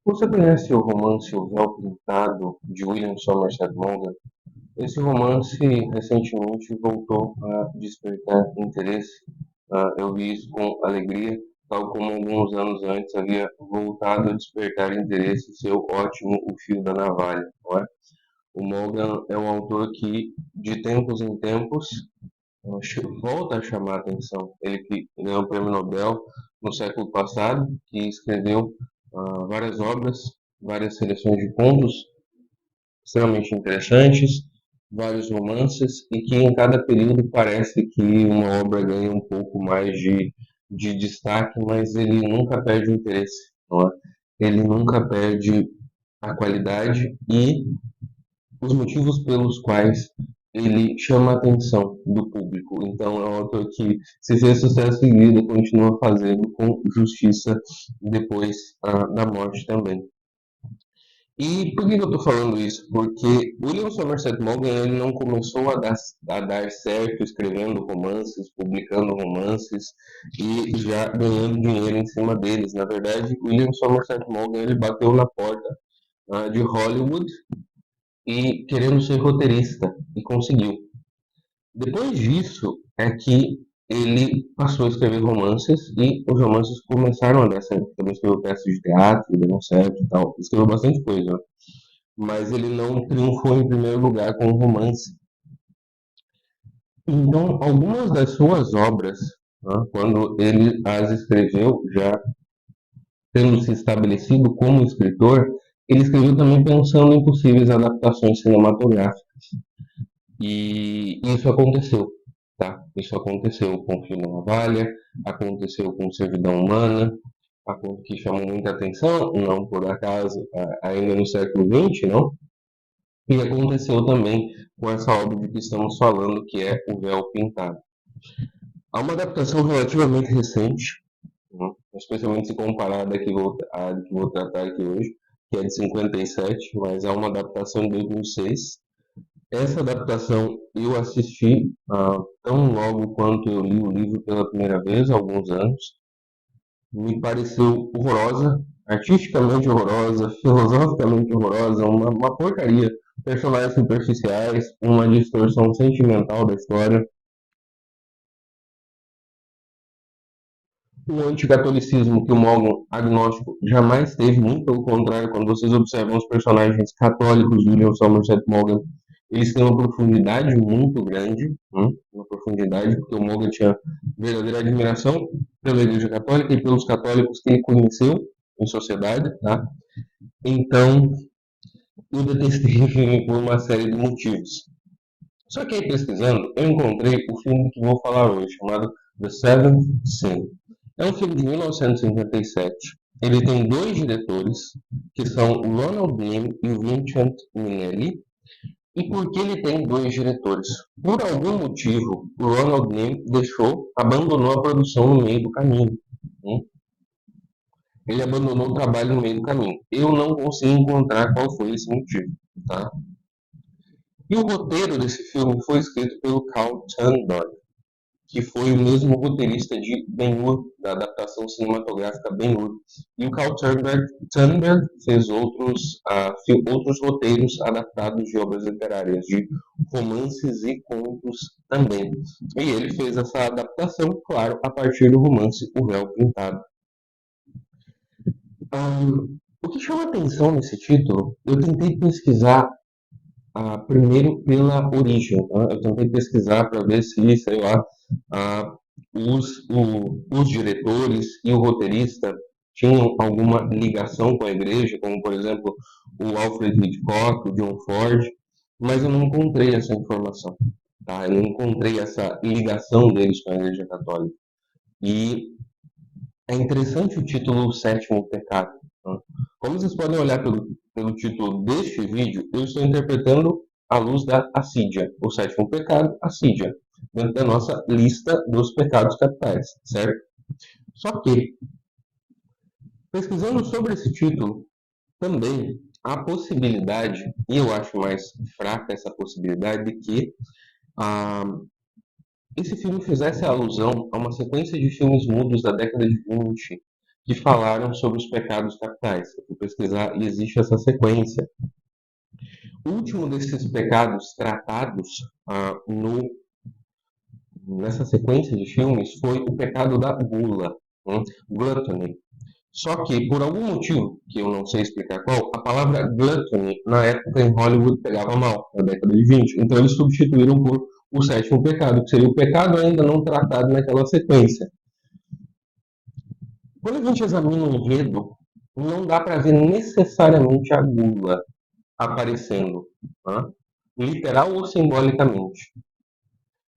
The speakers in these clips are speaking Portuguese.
Você conhece o romance O Véu Pintado, de William Somerset Maugham? Esse romance recentemente voltou a despertar interesse. Eu vi isso com alegria, tal como alguns anos antes havia voltado a despertar interesse seu ótimo O Fio da Navalha, não é? O Morgan é um autor que, de tempos em tempos, volta a chamar a atenção. Ele que ganhou o prêmio Nobel no século passado, que escreveu várias obras, várias seleções de contos extremamente interessantes, vários romances, e que em cada período parece que uma obra ganha um pouco mais de destaque, mas ele nunca perde o interesse, não é? Ele nunca perde a qualidade e os motivos pelos quais ele chama a atenção do público. Então é um autor que, se fez sucesso em vida, continua fazendo com justiça depois da morte também. E por que eu estou falando isso? Porque William Somerset Maugham ele não começou a dar certo escrevendo romances, publicando romances e já ganhando dinheiro em cima deles. Na verdade, William Somerset Maugham ele bateu na porta de Hollywood e querendo ser roteirista e conseguiu. Depois disso é que ele passou a escrever romances e os romances começaram a dar certo. Também escreveu peças de teatro, deram certo e tal. Escreveu bastante coisa, mas ele não triunfou em primeiro lugar com o romance. Então, algumas das suas obras, né, quando ele as escreveu, já tendo se estabelecido como escritor, ele escreveu também pensando em possíveis adaptações cinematográficas. E isso aconteceu, tá? Isso aconteceu com o Fio da Navalha, aconteceu com Servidão Humana, que chamou muita atenção, não por acaso, ainda no século XX, não? E aconteceu também com essa obra de que estamos falando, que é O Véu Pintado. Há uma adaptação relativamente recente, né? Especialmente se comparada à que vou tratar aqui hoje, que é de 57, mas há uma adaptação de 2006. Essa adaptação eu assisti tão logo quanto eu li o livro pela primeira vez, há alguns anos. Me pareceu horrorosa, artisticamente horrorosa, filosoficamente horrorosa, uma porcaria. Personagens superficiais, uma distorção sentimental da história, o anticatolicismo que o Morgan agnóstico jamais teve, muito pelo contrário, quando vocês observam os personagens católicos de William Somerset Maugham, eles têm uma profundidade muito grande, uma profundidade, porque o Morgan tinha verdadeira admiração pela Igreja Católica e pelos católicos que ele conheceu em sociedade, tá? Então, eu detestei o filme por uma série de motivos. Só que aí pesquisando, eu encontrei o filme que vou falar hoje, chamado The Seventh Sin. É um filme de 1957. Ele tem dois diretores, que são o Ronald Neame e o Vincent Minnelli. E por que ele tem dois diretores? Por algum motivo, o Ronald Neame abandonou a produção no meio do caminho. Né? Ele abandonou o trabalho no meio do caminho. Eu não consegui encontrar qual foi esse motivo. Tá? E o roteiro desse filme foi escrito pelo Carl Turnberg, que foi o mesmo roteirista de Ben-Hur, da adaptação cinematográfica Ben-Hur. E o Carl Turnberg fez outros roteiros adaptados de obras literárias, de romances e contos também. E ele fez essa adaptação, claro, a partir do romance O Véu Pintado. O que chama atenção nesse título, eu tentei pesquisar primeiro pela origem. Tá? Eu tentei pesquisar para ver se, sei lá, ah, os diretores e o roteirista tinham alguma ligação com a igreja, como, por exemplo, o Alfred Hitchcock, o John Ford, mas eu não encontrei essa informação. Tá? Eu não encontrei essa ligação deles com a igreja católica. E é interessante o título O Sétimo Pecado. Tá? Como vocês podem olhar pelo título deste vídeo, eu estou interpretando à luz da assídia, o sétimo pecado, assídia, dentro da nossa lista dos pecados capitais, certo? Só que, pesquisando sobre esse título, também há a possibilidade, e eu acho mais fraca essa possibilidade, de que ah, esse filme fizesse alusão a uma sequência de filmes mudos da década de 20, que falaram sobre os pecados capitais. Eu fui pesquisar e existe essa sequência. O último desses pecados tratados nessa sequência de filmes foi o pecado da gula, gluttony. Só que, por algum motivo, que eu não sei explicar qual, a palavra gluttony, na época em Hollywood, pegava mal, na década de 20. Então eles substituíram por o sétimo pecado, que seria o pecado ainda não tratado naquela sequência. Quando a gente examina o enredo, não dá para ver necessariamente a gula aparecendo, literal ou simbolicamente.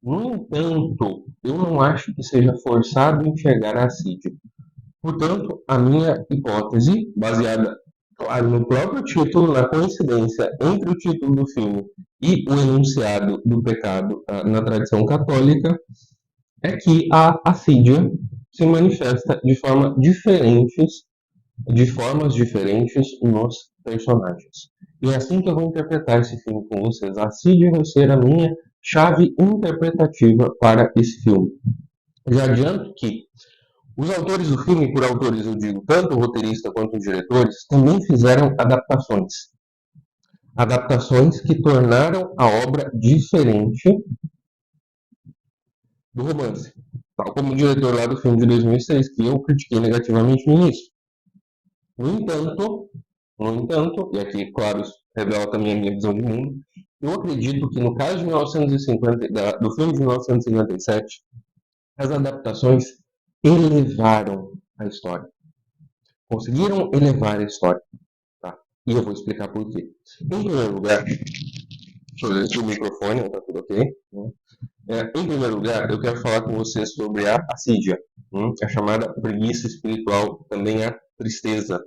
No entanto, eu não acho que seja forçado enxergar a assídia. Portanto, a minha hipótese, baseada, claro, no próprio título, na coincidência entre o título do filme e o enunciado do pecado na tradição católica, é que a assídia se manifesta de formas diferentes nos personagens. E é assim que eu vou interpretar esse filme com vocês. A assídia vai ser a minha chave interpretativa para esse filme. Já adianto que os autores do filme, por autores eu digo tanto o roteirista quanto os diretores, também fizeram adaptações. Adaptações que tornaram a obra diferente do romance. Tal como o diretor lá do filme de 2006, que eu critiquei negativamente no início. No entanto, e aqui, claro, isso revela também a minha visão de mundo, eu acredito que no caso de 1950, do filme de 1957, as adaptações elevaram a história. Conseguiram elevar a história. Tá? E eu vou explicar por quê. Em primeiro lugar, deixa eu ver se o microfone está tudo ok. Em primeiro lugar, eu quero falar com vocês sobre a assídia, a chamada preguiça espiritual, também a tristeza.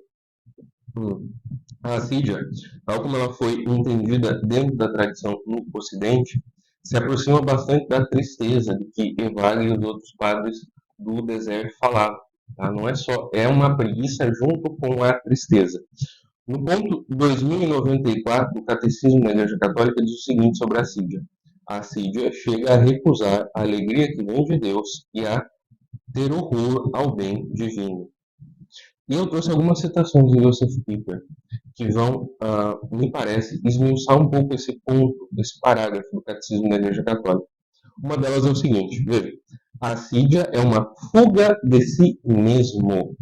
A assídia, tal como ela foi entendida dentro da tradição no Ocidente, se aproxima bastante da tristeza de que Evagre e os outros padres do deserto falavam. Tá? Não é só, é uma preguiça junto com a tristeza. No ponto 2094 do Catecismo da Igreja Católica diz o seguinte sobre a assídia. A assídia chega a recusar a alegria que vem de Deus e a ter horror ao bem divino. E eu trouxe algumas citações de Joseph Pieper que vão, me parece, esmiuçar um pouco esse ponto, esse parágrafo do Catecismo da Igreja Católica. Uma delas é o seguinte, veja, a assídia é uma fuga de si mesmo.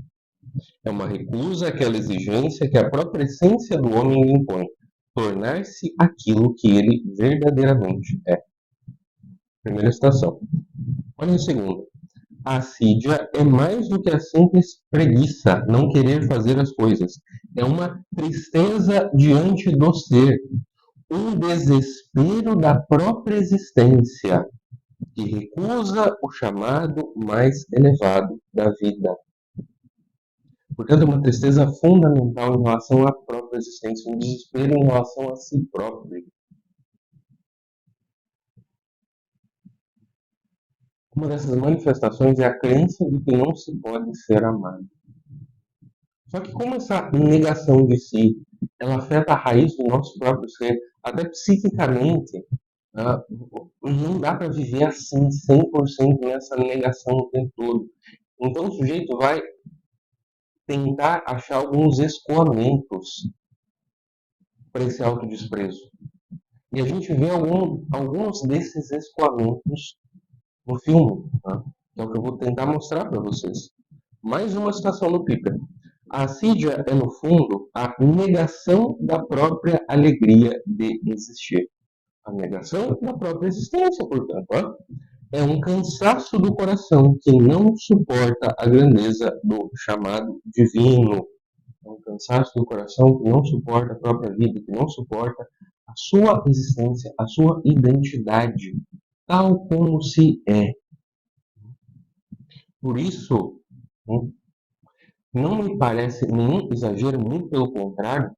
É uma recusa àquela exigência que a própria essência do homem lhe impõe, tornar-se aquilo que ele verdadeiramente é. Primeira citação. Olha a segunda. A assídia é mais do que a simples preguiça, não querer fazer as coisas. É uma tristeza diante do ser, um desespero da própria existência, que recusa o chamado mais elevado da vida. Portanto, é uma tristeza fundamental em relação à própria existência, um desespero em relação a si próprio. Uma dessas manifestações é a crença de que não se pode ser amado. Só que como essa negação de si, ela afeta a raiz do nosso próprio ser, até psiquicamente, não dá para viver assim, 100% nessa negação o tempo todo. Então o sujeito vai tentar achar alguns escoamentos para esse autodesprezo. E a gente vê alguns desses escoamentos no filme, tá? Que é o que eu vou tentar mostrar para vocês. Mais uma citação do Piper. A assídia é, no fundo, a negação da própria alegria de existir. A negação da própria existência, portanto. É um cansaço do coração que não suporta a grandeza do chamado divino. É um cansaço do coração que não suporta a própria vida, que não suporta a sua existência, a sua identidade, tal como se é. Por isso, não me parece nenhum exagero, muito pelo contrário,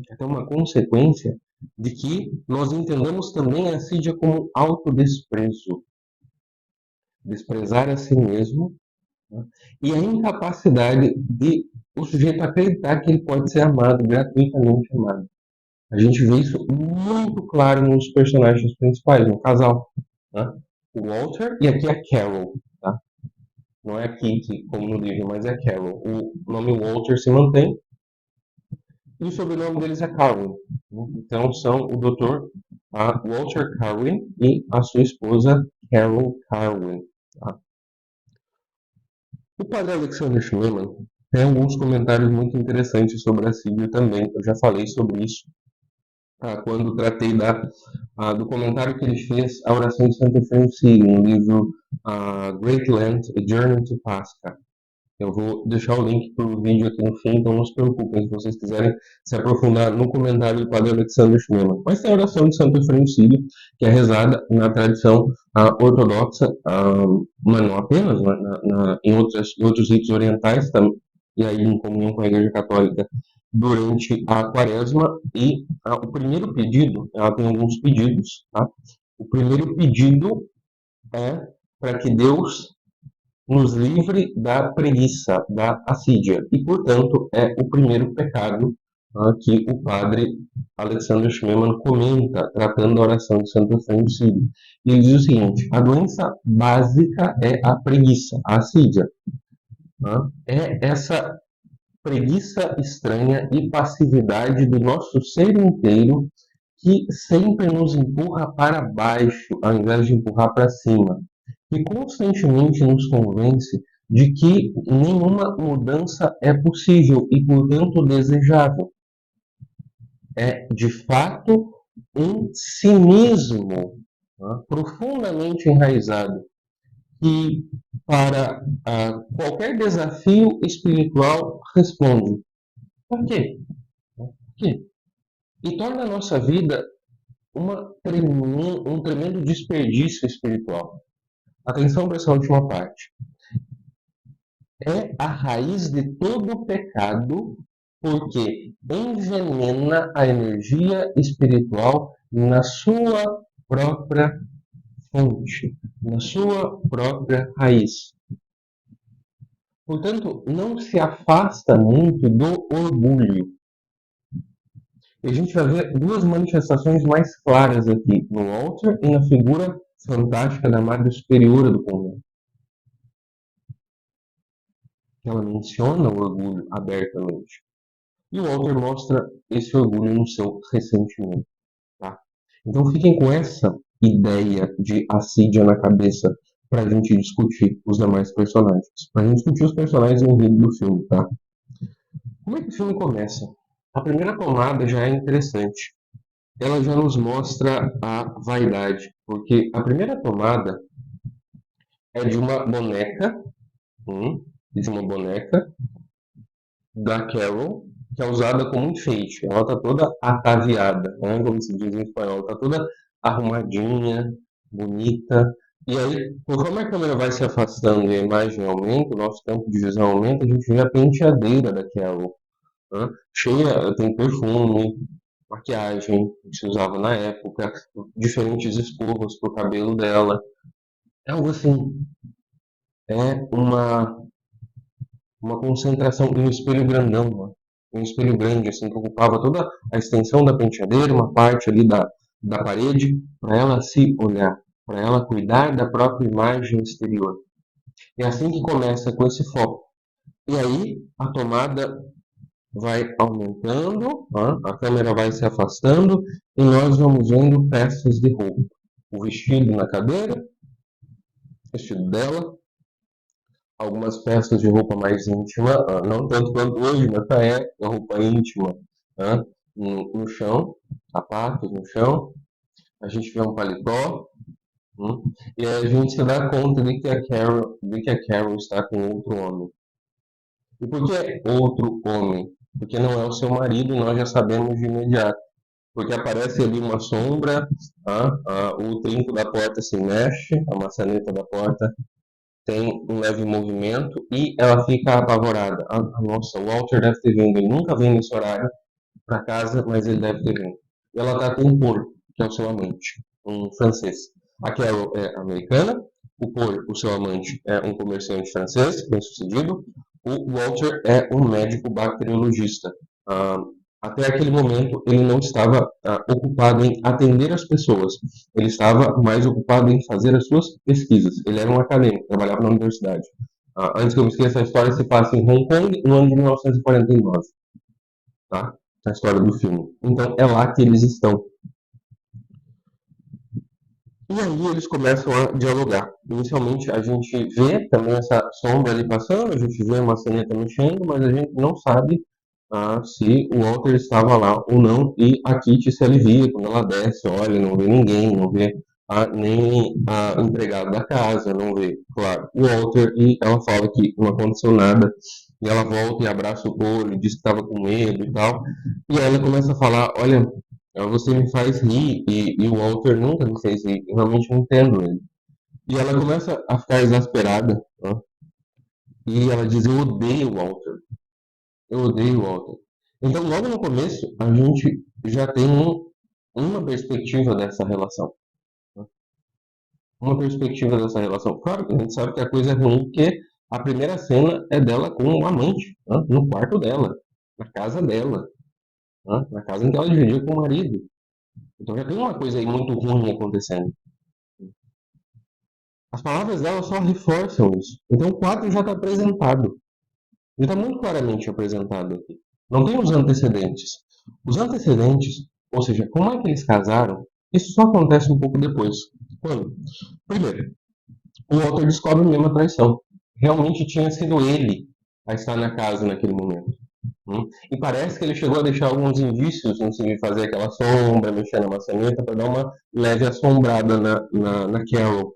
é até uma consequência de que nós entendamos também a assídia como autodesprezo. Desprezar a si mesmo, e a incapacidade de o sujeito acreditar que ele pode ser amado, gratuitamente amado. A gente vê isso muito claro nos personagens principais, no casal. O Walter e aqui a Carol. Tá? Não é Kitty, como no livro, mas é Carol. O nome Walter se mantém e o sobrenome deles é Carwin. Então são o Dr. Walter Carwin e a sua esposa Carol Carwin. Tá? O padre Alexander Schmemann tem alguns comentários muito interessantes sobre a Síria também. Eu já falei sobre isso quando tratei do comentário que ele fez à oração de Santa Francine, no livro Great Lent, A Journey to Pascha. Eu vou deixar o link para o vídeo aqui no fim, então não se preocupem se vocês quiserem se aprofundar no comentário do padre Alexander Schmemann. Mas tem a oração de Santa Francília, que é rezada na tradição ortodoxa, mas não apenas, em outros ritos orientais, e aí em comunhão com a Igreja Católica, durante a quaresma. E o primeiro pedido, ela tem alguns pedidos, tá? O primeiro pedido é para que Deus nos livre da preguiça, da assídia. E, portanto, é o primeiro pecado que o padre Alexander Schmemann comenta, tratando da oração de Santa Francília. E ele diz o seguinte: a doença básica é a preguiça, a assídia. É essa preguiça estranha e passividade do nosso ser inteiro que sempre nos empurra para baixo, ao invés de empurrar para cima, que constantemente nos convence de que nenhuma mudança é possível e, portanto, desejável. É, de fato, um cinismo profundamente enraizado que, para qualquer desafio espiritual, responde: por quê? Por quê? E torna a nossa vida um tremendo desperdício espiritual. Atenção para essa última parte. É a raiz de todo pecado, porque envenena a energia espiritual na sua própria fonte, na sua própria raiz. Portanto, não se afasta muito do orgulho. E a gente vai ver duas manifestações mais claras aqui, no Walter e na figura fantástica da Madre Superiora do convento. Ela menciona o orgulho abertamente. E o Walter mostra esse orgulho no seu ressentimento. Tá? Então fiquem com essa ideia de assídia na cabeça para a gente discutir os demais personagens. Para a gente discutir os personagens enredo do filme. Tá? Como é que o filme começa? A primeira tomada já é interessante. Ela já nos mostra a vaidade. Porque a primeira tomada é de uma boneca. De uma boneca da Carol, que é usada como enfeite. Ela está toda ataviada, como se diz em espanhol, está toda arrumadinha, bonita. E aí, conforme a câmera vai se afastando e a imagem aumenta, o nosso campo de visão aumenta, a gente vê a penteadeira da Carol. Cheia, tem perfume, maquiagem que se usava na época, diferentes escovas para o cabelo dela. É algo assim, é uma concentração em um espelho grandão, um espelho grande, assim, que ocupava toda a extensão da penteadeira, uma parte ali da parede, para ela se olhar, para ela cuidar da própria imagem exterior. É assim que começa, com esse foco. E aí a tomada vai aumentando, a câmera vai se afastando e nós vamos vendo peças de roupa. O vestido na cadeira, o vestido dela, algumas peças de roupa mais íntima, não tanto quanto hoje, mas é a roupa íntima no chão, sapatos no chão, a gente vê um paletó, e a gente se dá conta de que a Carol está com outro homem. E por que outro homem? Porque não é o seu marido, nós já sabemos de imediato. Porque aparece ali uma sombra, o trinco da porta se mexe, a maçaneta da porta tem um leve movimento e ela fica apavorada. Nossa, o Walter deve ter vindo. Ele nunca vem nesse horário para casa, mas ele deve ter vindo. E ela está com o Paul, que é o seu amante, um francês. A Carol é americana, o Paul, o seu amante, é um comerciante francês, bem sucedido. O Walter é um médico bacteriologista. Até aquele momento, ele não estava ocupado em atender as pessoas. Ele estava mais ocupado em fazer as suas pesquisas. Ele era um acadêmico, trabalhava na universidade. Antes que eu me esqueça, a história se passa em Hong Kong no ano de 1949, tá? A história do filme. Então é lá que eles estão. E aí eles começam a dialogar. Inicialmente a gente vê também essa sombra ali passando, a gente vê uma maçaneta mexendo, mas a gente não sabe se o Walter estava lá ou não. E a Kitty se alivia quando ela desce, olha, não vê ninguém, não vê nem a empregada da casa, não vê, claro, o Walter. E ela fala que não aconteceu nada. E ela volta e abraça o olho, diz que estava com medo e tal. E aí ela começa a falar, olha, você me faz rir e o Walter nunca me fez rir. Eu realmente não entendo ele. E ela começa a ficar exasperada, né? E ela diz: Eu odeio o Walter. Eu odeio o Walter. Então, logo no começo, a gente já tem uma perspectiva dessa relação. Né? Uma perspectiva dessa relação. Claro que a gente sabe que a coisa é ruim, porque a primeira cena é dela com um amante, né? No quarto dela, na casa dela, né? Na casa em que ela dividia com o marido. Então já tem uma coisa aí muito ruim acontecendo. As palavras dela só reforçam isso. Então o quadro já está apresentado. Ele está muito claramente apresentado aqui. Não tem os antecedentes. Os antecedentes, ou seja, como é que eles casaram, isso só acontece um pouco depois. Quando? Primeiro, o Walter descobre mesmo a traição. Realmente tinha sido ele a estar na casa naquele momento. E parece que ele chegou a deixar alguns indícios, não sei, fazer aquela sombra, mexer na maçaneta para dar uma leve assombrada na Carol.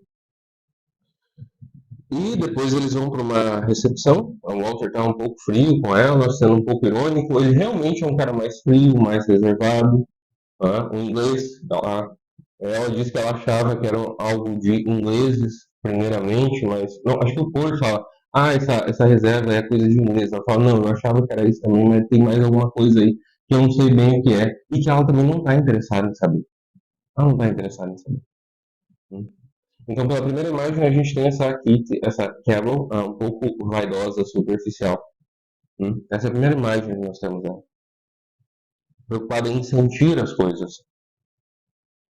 E depois eles vão para uma recepção. O Walter está um pouco frio com ela, sendo um pouco irônico. Ele realmente é um cara mais frio, mais reservado. Tá? O inglês, ela disse que ela achava que era algo de ingleses, primeiramente, mas não, acho que o Paul fala: essa reserva é coisa de inglês. Ela fala: não, eu achava que era isso também, mas tem mais alguma coisa aí que eu não sei bem o que é. E que ela também não está interessada em saber. Ela não está interessada em saber. Então, pela primeira imagem, a gente tem essa Kitty, essa Carol, um pouco vaidosa, superficial. Essa é a primeira imagem que nós temos dela. Preocupada em sentir as coisas.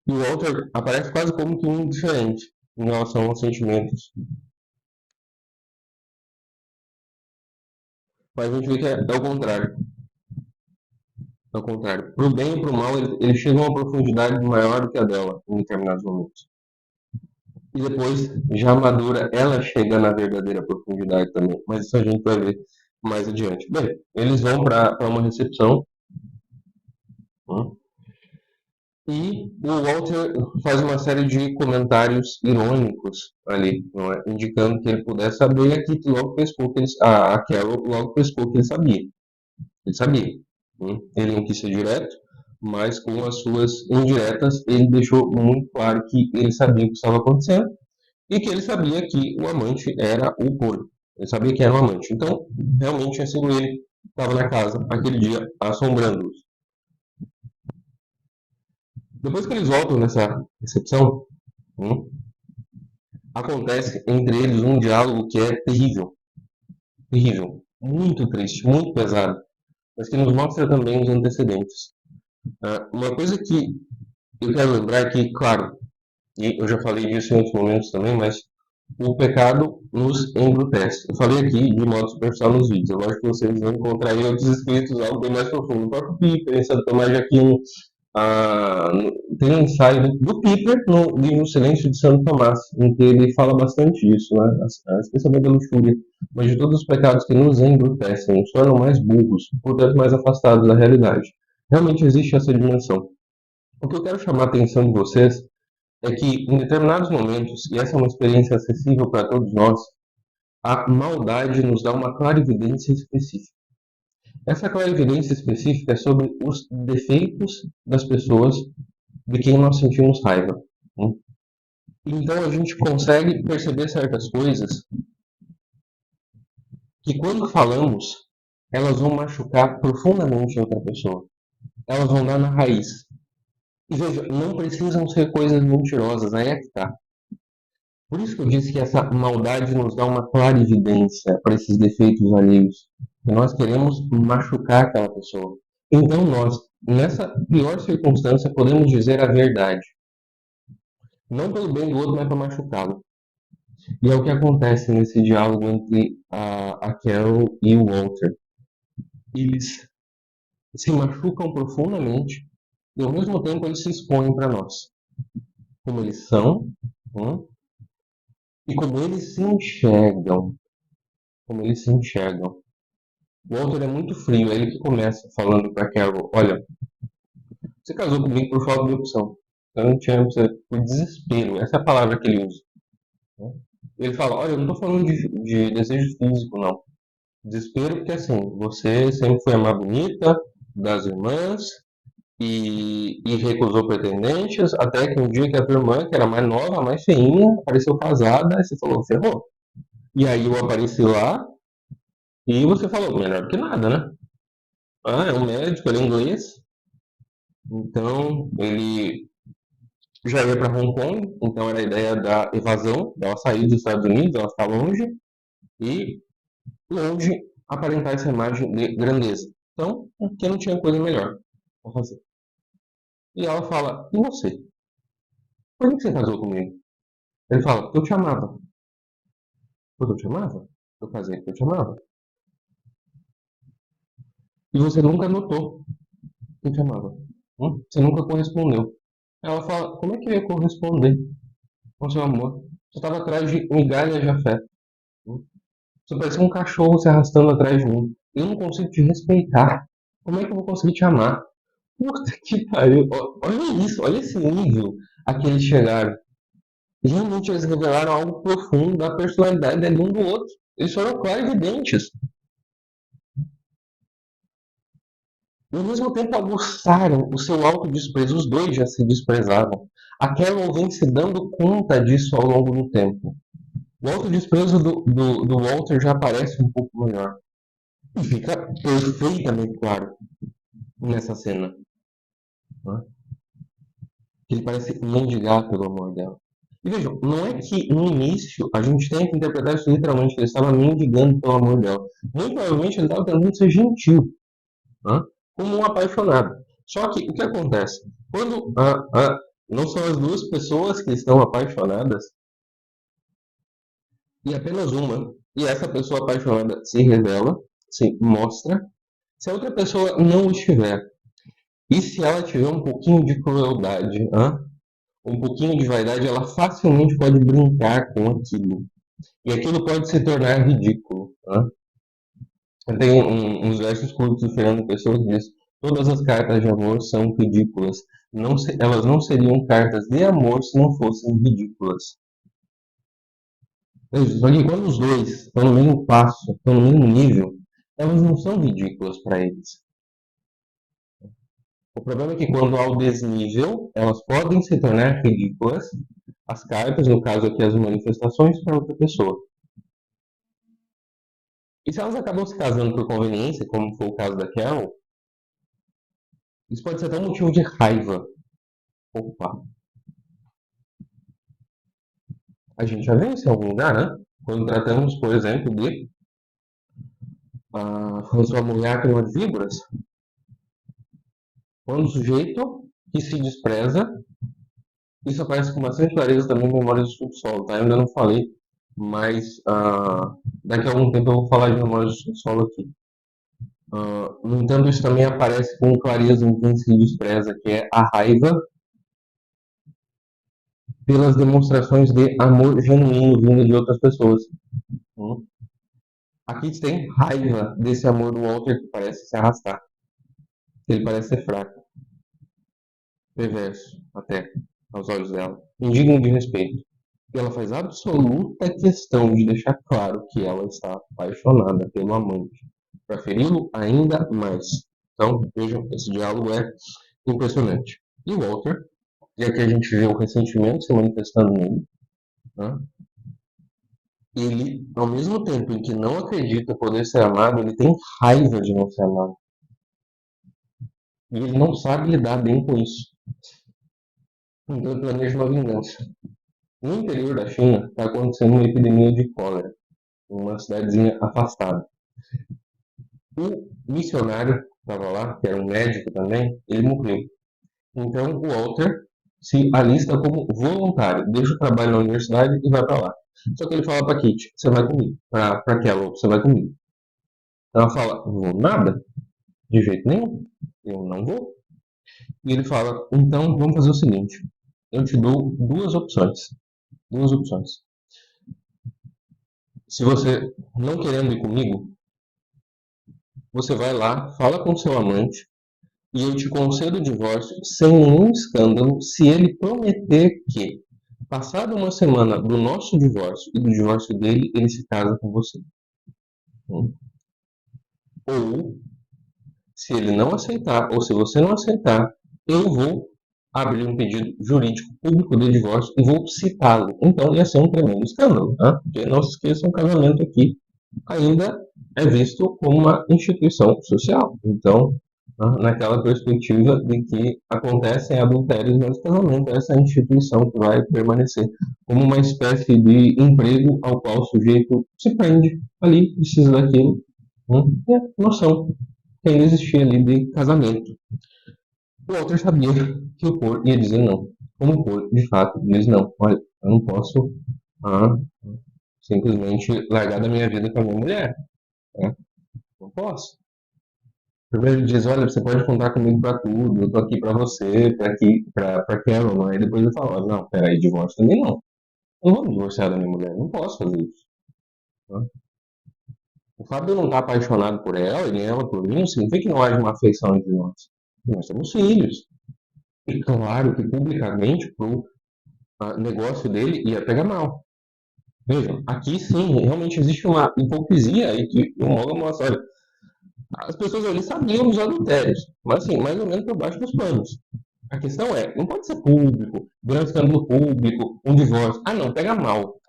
E o Walter aparece quase como que um indiferente em relação aos sentimentos. Mas a gente vê que é o contrário. É o contrário. Pro bem e pro mal, ele chega a uma profundidade maior do que a dela, em determinados momentos. E depois, já madura, ela chega na verdadeira profundidade também. Mas isso a gente vai ver mais adiante. Bem, eles vão para uma recepção. E o Walter faz uma série de comentários irônicos ali, não é? Indicando que ele pudesse saber, e a Kitty logo pescou que a Carol logo pescou que ele sabia. Ele sabia. Ele não quis ser direto, mas com as suas indiretas ele deixou muito claro que ele sabia o que estava acontecendo e que ele sabia que o amante era o Paul. Ele sabia que era o amante. Então, realmente tinha sido ele que estava na casa aquele dia assombrando-os. Depois que eles voltam nessa recepção, acontece entre eles um diálogo que é terrível, terrível, muito triste, muito pesado, mas que nos mostra também os antecedentes. Uma coisa que eu quero lembrar é que, claro, e eu já falei disso em outros momentos também, mas o pecado nos embrutece. Eu falei aqui de modo superficial nos vídeos. Eu acho que vocês vão encontrar em outros escritos algo bem mais profundo. O próprio Piper, em Santo Tomás de Aquino, ah, tem um ensaio do Piper no livro Silêncio de Santo Tomás, em que ele fala bastante disso, né? Especialmente da luxúria, mas de todos os pecados que nos embrutecem, nos tornam mais burros, portanto mais afastados da realidade. Realmente existe essa dimensão. O que eu quero chamar a atenção de vocês é que, em determinados momentos, e essa é uma experiência acessível para todos nós, a maldade nos dá uma clarividência específica. Essa clarividência específica é sobre os defeitos das pessoas de quem nós sentimos raiva. Então a gente consegue perceber certas coisas que, quando falamos, elas vão machucar profundamente a outra pessoa. Elas vão dar na raiz. E veja, não precisam ser coisas mentirosas, aí é que tá. Por isso que eu disse que essa maldade nos dá uma clarividência para esses defeitos alheios. E nós queremos machucar aquela pessoa. Então nós, nessa pior circunstância, podemos dizer a verdade. Não pelo bem do outro, mas para machucá-lo. E é o que acontece nesse diálogo entre a Carol e o Walter. Eles se machucam profundamente e ao mesmo tempo eles se expõem para nós. Como eles são, hum, e como eles se enxergam. Como eles se enxergam. O Walter é muito frio, é ele que começa falando para Carol: olha, você casou comigo por falta de opção. Eu não tinha você por desespero. Essa é a palavra que ele usa. Né? Ele fala: olha, eu não estou falando de desejo físico, não. Desespero porque, assim, você sempre foi a mais bonita das irmãs e recusou pretendentes, até que um dia que a tua irmã, que era mais nova, mais feinha, apareceu casada, e você falou: ferrou. E aí eu apareci lá e você falou: melhor que nada, né? Ah, é um médico, ele é inglês, então ele já ia para Hong Kong, então era a ideia da evasão, dela sair dos Estados Unidos, ela está longe, e longe aparentar essa imagem de grandeza. Então, porque não tinha coisa melhor para fazer. E ela fala: e você? Por que você casou comigo? Ele fala: porque eu te amava. Porque eu te amava? Eu casei porque eu te amava. E você nunca notou que eu te amava. Você nunca correspondeu. Ela fala: como é que eu ia corresponder com seu amor? Você estava atrás de migalhas de afeto. Você parecia um cachorro se arrastando atrás de mim. Eu não consigo te respeitar. Como é que eu vou conseguir te amar? Puta que pariu. Olha isso, olha esse nível a que eles chegaram. Realmente eles revelaram algo profundo da personalidade de um do outro. Eles foram clarividentes. E ao mesmo tempo aguçaram o seu autodesprezo. Os dois já se desprezavam. A Carol vem se dando conta disso ao longo do tempo. O autodesprezo do Walter já aparece um pouco maior. E fica perfeitamente claro nessa cena. Né? Ele parece mendigar pelo amor dela. E vejam, não é que no início a gente tem que interpretar isso literalmente, que ele estava mendigando pelo amor dela. Muito provavelmente ele estava tentando ser gentil, né? Como um apaixonado. Só que o que acontece? Quando não são as duas pessoas que estão apaixonadas, e apenas uma, e essa pessoa apaixonada se revela, se mostra, se a outra pessoa não estiver, e se ela tiver um pouquinho de crueldade, um pouquinho de vaidade, ela facilmente pode brincar com aquilo. E aquilo pode se tornar ridículo. Tem uns versos curtos do Fernando Pessoa que diz: todas as cartas de amor são ridículas. Elas não seriam cartas de amor se não fossem ridículas. Só que quando os dois estão no mesmo passo, estão no mesmo nível, elas não são ridículas para eles. O problema é que quando há o desnível, elas podem se tornar ridículas, as cartas, no caso aqui as manifestações, para outra pessoa. E se elas acabam se casando por conveniência, como foi o caso da Carol, isso pode ser até um motivo de raiva. Opa, a gente já viu isso em algum lugar, né? Quando tratamos, por exemplo, de sua mulher com as víboras, quando o sujeito que se despreza, isso aparece com bastante clareza também em Memórias do Subsolo, tá? Eu ainda não falei, mas daqui a algum tempo eu vou falar de Memórias do Subsolo aqui. No entanto, isso também aparece com clareza em quem se despreza, que é a raiva pelas demonstrações de amor genuíno vindo de outras pessoas. Aqui tem raiva desse amor do Walter que parece se arrastar. Ele parece ser fraco, perverso, até, aos olhos dela. Indigno de respeito. E ela faz absoluta questão de deixar claro que ela está apaixonada pelo amante, para feri-lo ainda mais. Então, vejam, esse diálogo é impressionante. E o Walter, já que a gente vê o ressentimento se manifestando nele, né? Ele, ao mesmo tempo em que não acredita poder ser amado, ele tem raiva de não ser amado. E ele não sabe lidar bem com isso. Então ele planeja uma vingança. No interior da China, está acontecendo uma epidemia de cólera, em uma cidadezinha afastada. O missionário que estava lá, que era um médico também, ele morreu. Então o Walter se alista como voluntário, deixa o trabalho na universidade e vai para lá. Só que ele fala para Kit, você vai comigo. Para Carol, você vai comigo. Ela fala, vou nada, de jeito nenhum, eu não vou. E ele fala, então vamos fazer o seguinte, eu te dou duas opções. Duas opções. Se você não querendo ir comigo, você vai lá, fala com seu amante e eu te concedo o divórcio sem nenhum escândalo se ele prometer que, passada uma semana do nosso divórcio e do divórcio dele, ele se casa com você. Ou, se ele não aceitar, ou se você não aceitar, eu vou abrir um pedido jurídico público de divórcio e vou citá-lo. Então ia ser um tremendo escândalo, né? Porque não se esqueçam, o casamento aqui ainda é visto como uma instituição social. Então, naquela perspectiva de que acontecem adultérios, mas o casamento é essa instituição que vai permanecer como uma espécie de emprego ao qual o sujeito se prende ali, precisa daquilo, e a noção que ainda existia ali de casamento. O Walter sabia que o Paul ia dizer não. Como o Paul, de fato, diz não. Olha, eu não posso ah, simplesmente largar da minha vida com a minha mulher. Né? Não posso. Primeiro ele diz, olha, você pode contar comigo pra tudo, eu tô aqui pra você, pra Carol, aí depois ele fala, olha, não, peraí, divórcio também não. Eu não vou me divorciar da minha mulher, não posso fazer isso. Né? O fato de eu não estar apaixonado por ela e nem ela por mim, não significa que não haja uma afeição entre nós. Nós temos filhos. E claro que publicamente pro negócio dele ia pegar mal. Vejam, aqui sim, realmente existe uma hipocrisia aí que o Moga mostra. Olha, as pessoas ali sabiam dos adultérios, mas assim, mais ou menos por baixo dos panos. A questão é, não pode ser público, grande escândalo público, um divórcio. Ah, não, pega mal.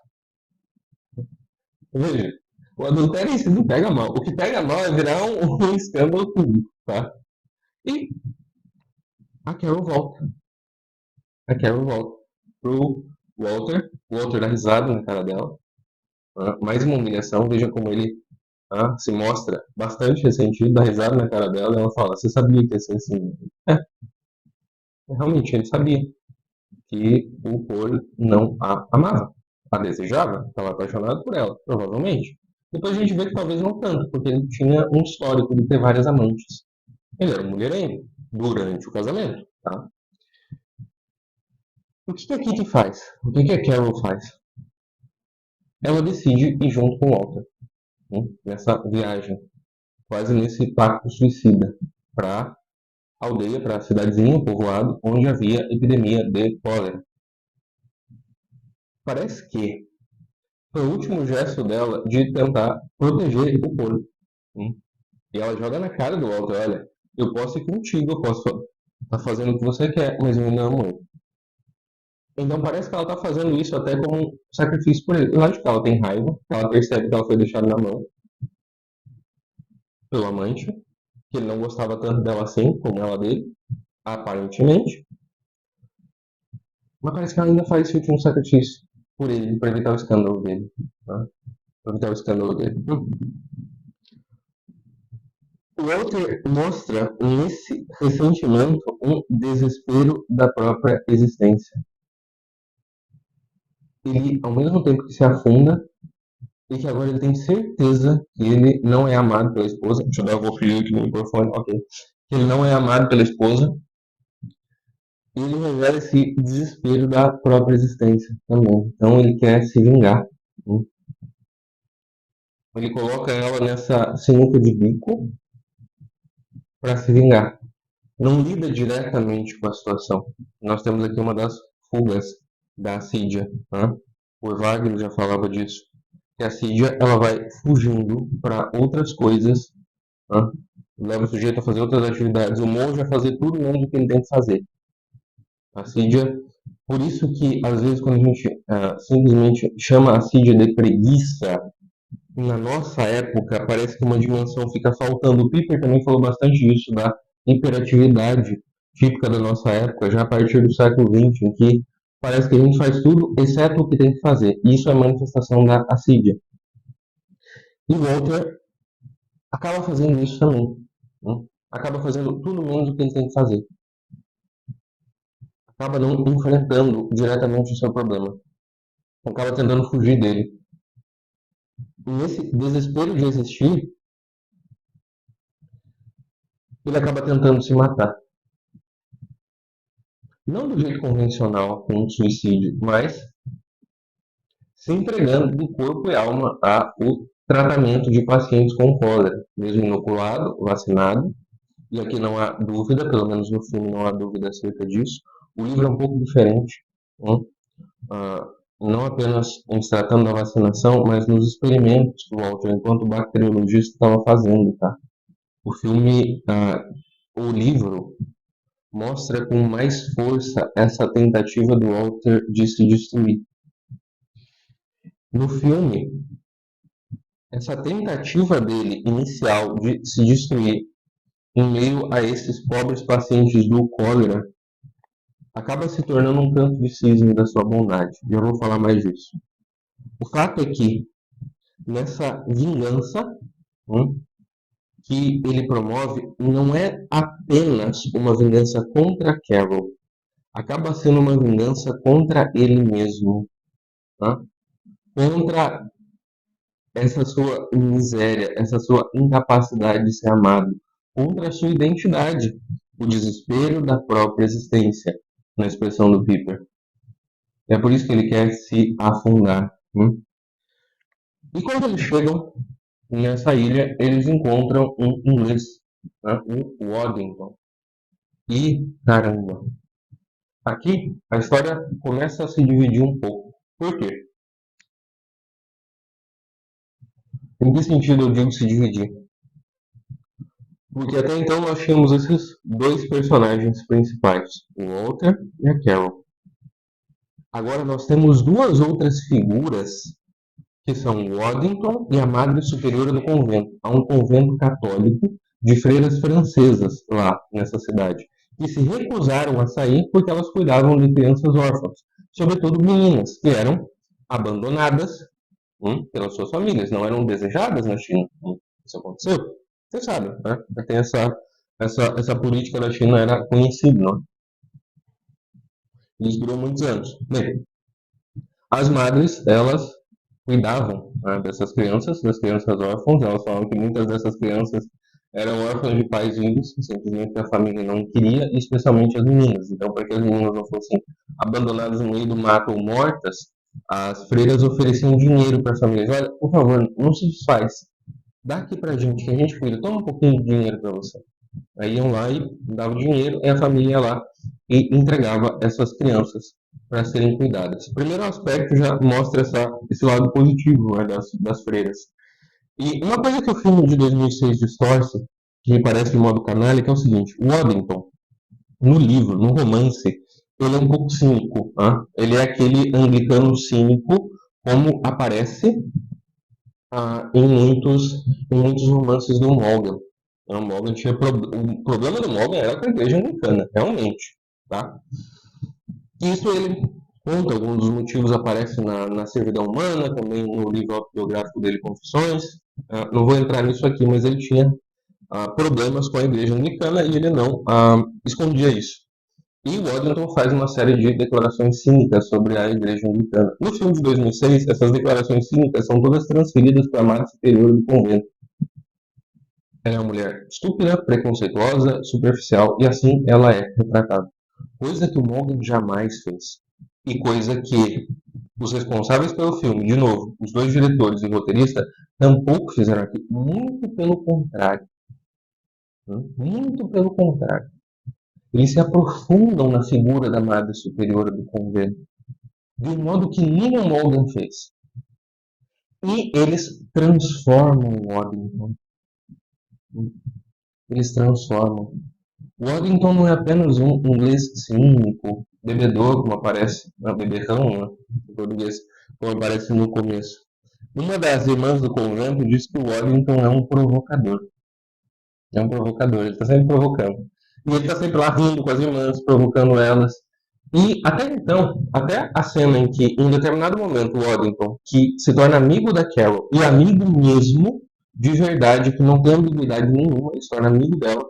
Veja, o adultério em si não pega mal. O que pega mal é virar um escândalo público, tá? E a Carol volta. A Carol volta pro Walter. O Walter dá risada na cara dela. Mais uma humilhação. Veja como ele se mostra bastante ressentido, dá risada na cara dela e ela fala: você sabia que ia ser assim? É, realmente ele sabia que o Paul não a amava, a desejava, estava apaixonado por ela, provavelmente. Depois a gente vê que talvez não tanto, porque ele tinha um histórico de ter várias amantes. Ele era um mulherengo durante o casamento, tá? O que a Kitty faz? O que a Carol faz? Ela decide ir junto com o Walter, nessa viagem, quase nesse pacto suicida, para aldeia, para a cidadezinha, povoado, onde havia epidemia de cólera. Parece que foi o último gesto dela de tentar proteger o Paul. E ela joga na cara do Walter, olha, eu posso ir contigo, eu posso estar fazendo o que você quer, mas eu ainda amo ele. Então parece que ela está fazendo isso até como um sacrifício por ele. Lógico que ela tem raiva, ela percebe que ela foi deixada na mão pelo amante, que ele não gostava tanto dela assim, como ela dele, aparentemente. Mas parece que ela ainda faz esse último sacrifício por ele, para evitar o escândalo dele. Tá? Para evitar o escândalo dele. O Walter mostra nesse ressentimento um desespero da própria existência. Ele, ao mesmo tempo que se afunda, e que agora ele tem certeza que ele não é amado pela esposa. Deixa eu dar o golfinho aqui no microfone, ok. Que ele não é amado pela esposa. E ele revela esse desespero da própria existência também. Então ele quer se vingar. Ele coloca ela nessa sinuca de bico para se vingar. Não lida diretamente com a situação. Nós temos aqui uma das fugas da Cídia. Né? O Wagner já falava disso. Que a Cídia ela vai fugindo para outras coisas, né? Leva o sujeito a fazer outras atividades. O monge a fazer tudo menos o que ele tem que fazer. A Cídia, por isso que às vezes quando a gente simplesmente chama a Cídia de preguiça, na nossa época parece que uma dimensão fica faltando. O Piper também falou bastante disso, da hiperatividade típica da nossa época, já a partir do século XX, em que parece que a gente faz tudo exceto o que tem que fazer. Isso é manifestação da assídia. E o Walter acaba fazendo isso também. Né? Acaba fazendo tudo menos o que ele tem que fazer. acaba não enfrentando diretamente o seu problema, acaba tentando fugir dele. E nesse desespero de existir, ele acaba tentando se matar. Não do jeito convencional, com um suicídio, mas se entregando de corpo e alma ao tratamento de pacientes com cólera, mesmo inoculado, vacinado, e aqui não há dúvida, pelo menos no filme não há dúvida acerca disso. O livro é um pouco diferente, né? Não apenas em se tratando da vacinação, mas nos experimentos que o Walter, enquanto bacteriologista, estava fazendo, tá? O filme, o livro, mostra com mais força essa tentativa do Walter de se destruir. No filme, essa tentativa dele inicial de se destruir em meio a esses pobres pacientes do cólera acaba se tornando um canto de cisne da sua bondade. Já vou falar mais disso. O fato é que nessa vingança, que ele promove não é apenas uma vingança contra Carol, acaba sendo uma vingança contra ele mesmo, tá? Contra essa sua miséria, essa sua incapacidade de ser amado, contra a sua identidade, o desespero da própria existência, na expressão do Piper. É por isso que ele quer se afundar. E quando eles chegam nessa ilha, eles encontram um inglês, né, um Waddington. E, caramba, aqui a história começa a se dividir um pouco. Por quê? Em que sentido eu digo se dividir? Porque até então nós tínhamos esses dois personagens principais, o Walter e a Carol. Agora nós temos duas outras figuras que são o Waddington e a Madre Superiora do convento. Há um convento católico de freiras francesas lá nessa cidade, que se recusaram a sair porque elas cuidavam de crianças órfãs, sobretudo meninas, que eram abandonadas pelas suas famílias, não eram desejadas na China. Isso aconteceu? Você sabe, né? Tem essa política da China era conhecida, não? Isso durou muitos anos. Bem, as madres, elas cuidavam, né, dessas crianças, das crianças órfãs. Elas falavam que muitas dessas crianças eram órfãs de pais vivos, simplesmente a família não queria, especialmente as meninas. Então, para que as meninas não fossem abandonadas no meio do mato ou mortas, as freiras ofereciam dinheiro para as famílias. Olha, por favor, não se desfaz. Dá aqui pra gente, que a gente cuida. Toma um pouquinho de dinheiro para você. Aí iam lá e davam dinheiro, e a família ia lá e entregava essas crianças para serem cuidadas. O primeiro aspecto já mostra esse lado positivo, né, das freiras. E uma coisa que o filme de 2006 distorce, que me parece de modo canalha, que é o seguinte: o Waddington, no livro, no romance, ele é um pouco cínico. Tá? Ele é aquele anglicano cínico, como aparece em muitos romances do Morgan. O Morgan tinha o problema do Morgan era com a igreja anglicana, realmente. Tá? Isso ele conta, alguns dos motivos aparecem na Servidão Humana, também no livro autobiográfico dele, Confissões. Não vou entrar nisso aqui, mas ele tinha problemas com a igreja anglicana e ele não escondia isso. E o Waddington faz uma série de declarações cínicas sobre a igreja anglicana. No filme de 2006, essas declarações cínicas são todas transferidas para a Madre Superiora do convento. Ela é uma mulher estúpida, preconceituosa, superficial, e assim ela é retratada. Coisa que o Morgan jamais fez. E coisa que os responsáveis pelo filme, de novo, os dois diretores e o roteirista, tampouco fizeram aqui. Muito pelo contrário. Muito pelo contrário. Eles se aprofundam na figura da Madre Superiora do convento, de um modo que nem o Morgan fez. E eles transformam o Waddington. Eles transformam. O Waddington não é apenas um inglês cínico, bebedor, como aparece, beberrão, né, em português, como aparece no começo. Uma das irmãs do convento diz que o Waddington é um provocador. É um provocador, ele está sempre provocando. E ele está sempre lá rindo com as irmãs, provocando elas. E até então, até a cena em que, em determinado momento, o Waddington, que se torna amigo da Carol, e amigo mesmo, de verdade, que não tem ambiguidade nenhuma, ele se torna amigo dela.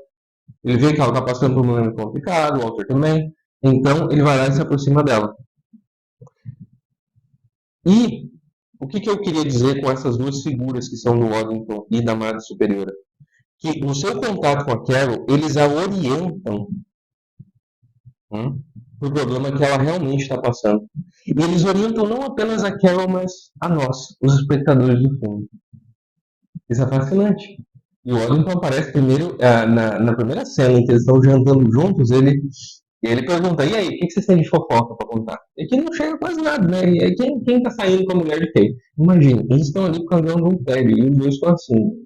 Ele vê que ela está passando por um momento complicado, o Walter também. Então ele vai lá e se aproxima dela. E o que eu queria dizer com essas duas figuras que são do Waddington e da Madre Superiora? Que no seu contato com a Carol, eles a orientam, para o problema que ela realmente está passando. E eles orientam não apenas a Carol, mas a nós, os espectadores do filme. Isso é fascinante. E o Waddington aparece primeiro, na primeira cena em que eles estão jantando juntos, ele pergunta, e aí, o que vocês têm de fofoca para contar? E que não chega quase nada, né? E aí, quem tá saindo com a mulher de quem? Imagina, eles estão ali por causa de um império, e os dois estão assim,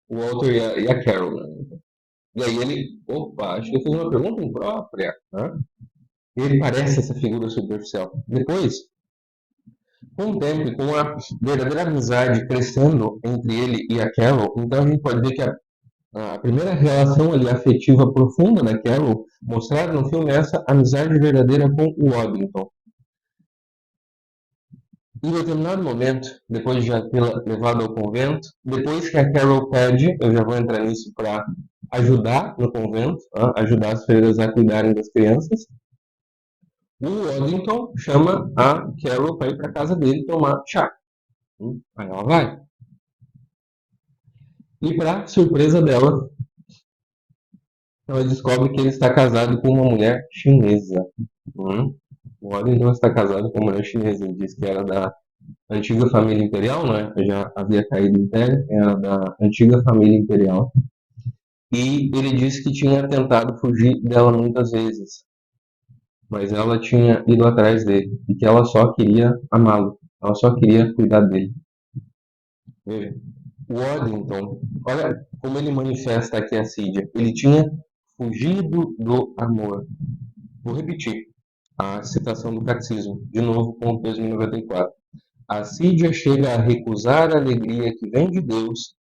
o Walter e a Carol, né? E aí ele, opa, acho que eu fiz uma pergunta imprópria, né? E ele parece essa figura superficial. Depois, com o tempo e com a verdadeira amizade crescendo entre ele e a Carol, então a gente pode ver que a primeira relação ali afetiva profunda da Carol, mostrada no filme, é essa amizade verdadeira com o Waddington. Em determinado momento, depois de já tê-la levado ao convento, depois que a Carol pede, eu já vou entrar nisso para ajudar no convento, ajudar as freiras a cuidarem das crianças, o Waddington chama a Carol para ir para casa dele tomar chá. Aí ela vai. E para surpresa dela, ela descobre que ele está casado com uma mulher chinesa. O Waddington está casado com uma mulher chinesa. Ele diz que era da antiga família imperial, né? Já havia caído o império, era da antiga família imperial. E ele disse que tinha tentado fugir dela muitas vezes, mas ela tinha ido atrás dele e que ela só queria amá-lo, ela só queria cuidar dele. Veja, o Waddington, olha como ele manifesta aqui a Cídia. Ele tinha fugido do amor. Vou repetir a citação do Catecismo, de novo, ponto 2094. A Cídia chega a recusar a alegria que vem de Deus,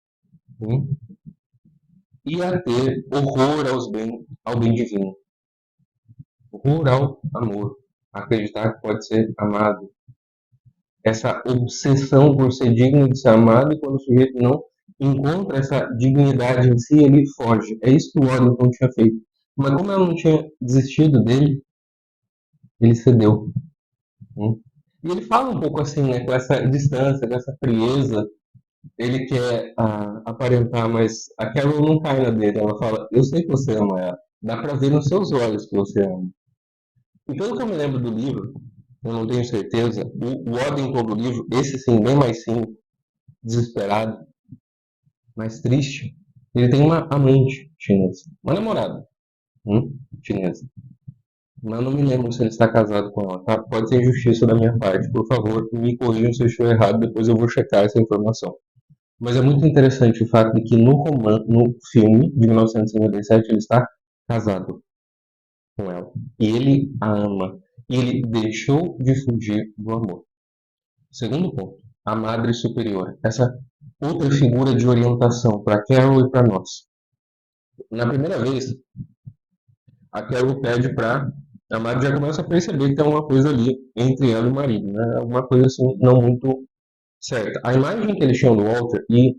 e a ter horror ao bem divino. Horror ao amor. Acreditar que pode ser amado. Essa obsessão por ser digno de ser amado, e quando o sujeito não encontra essa dignidade em si, ele foge. É isso que o Waddington tinha feito. Mas como ela não tinha desistido dele, ele cedeu. E ele fala um pouco assim, né, com essa distância, com essa frieza. Ele quer aparentar, mas a Carol não cai na dele. Ela fala, eu sei que você ama ela. Dá pra ver nos seus olhos que você ama. E pelo que eu me lembro do livro, eu não tenho certeza, o Waddington do livro, esse sim, bem mais sim, desesperado, mais triste, ele tem uma amante chinesa, uma namorada chinesa. Mas não me lembro se ele está casado com ela, tá? Pode ser injustiça da minha parte, por favor, me corrijam se eu estou errado, depois eu vou checar essa informação. Mas é muito interessante o fato de que no filme de 1957 ele está casado com ela. E ele a ama. E ele deixou de fugir do amor. Segundo ponto, a Madre Superior. Essa outra figura de orientação para Carol e para nós. Na primeira vez, a Carol pede para a Madre já começa a perceber que tem uma coisa ali entre ela e o marido, né? Alguma coisa assim não muito certa. A imagem que eles tinham do Walter, e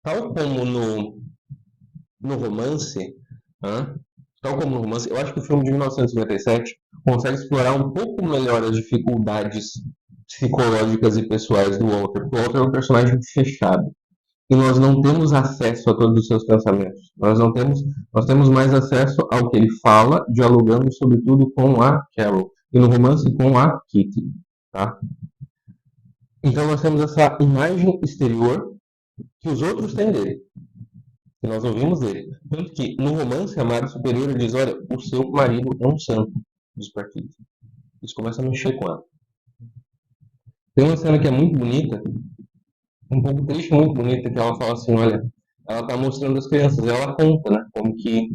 tal como no romance, né? Tal como no romance, eu acho que o filme de 1957 consegue explorar um pouco melhor as dificuldades psicológicas e pessoais do Walter, porque o Walter é um personagem fechado. E nós não temos acesso a todos os seus pensamentos. Nós temos mais acesso ao que ele fala, dialogando sobretudo com a Carol. E no romance com a Kitty. Tá? Então nós temos essa imagem exterior que os outros têm dele. Que nós ouvimos dele. Tanto que no romance a Madre Superior diz, olha, o seu marido é um santo, diz pra Kitty. Isso começa a mexer com ela. Tem uma cena que é muito bonita, um pouco triste, muito bonita, que ela fala assim, olha, ela está mostrando as crianças, ela conta, né, como que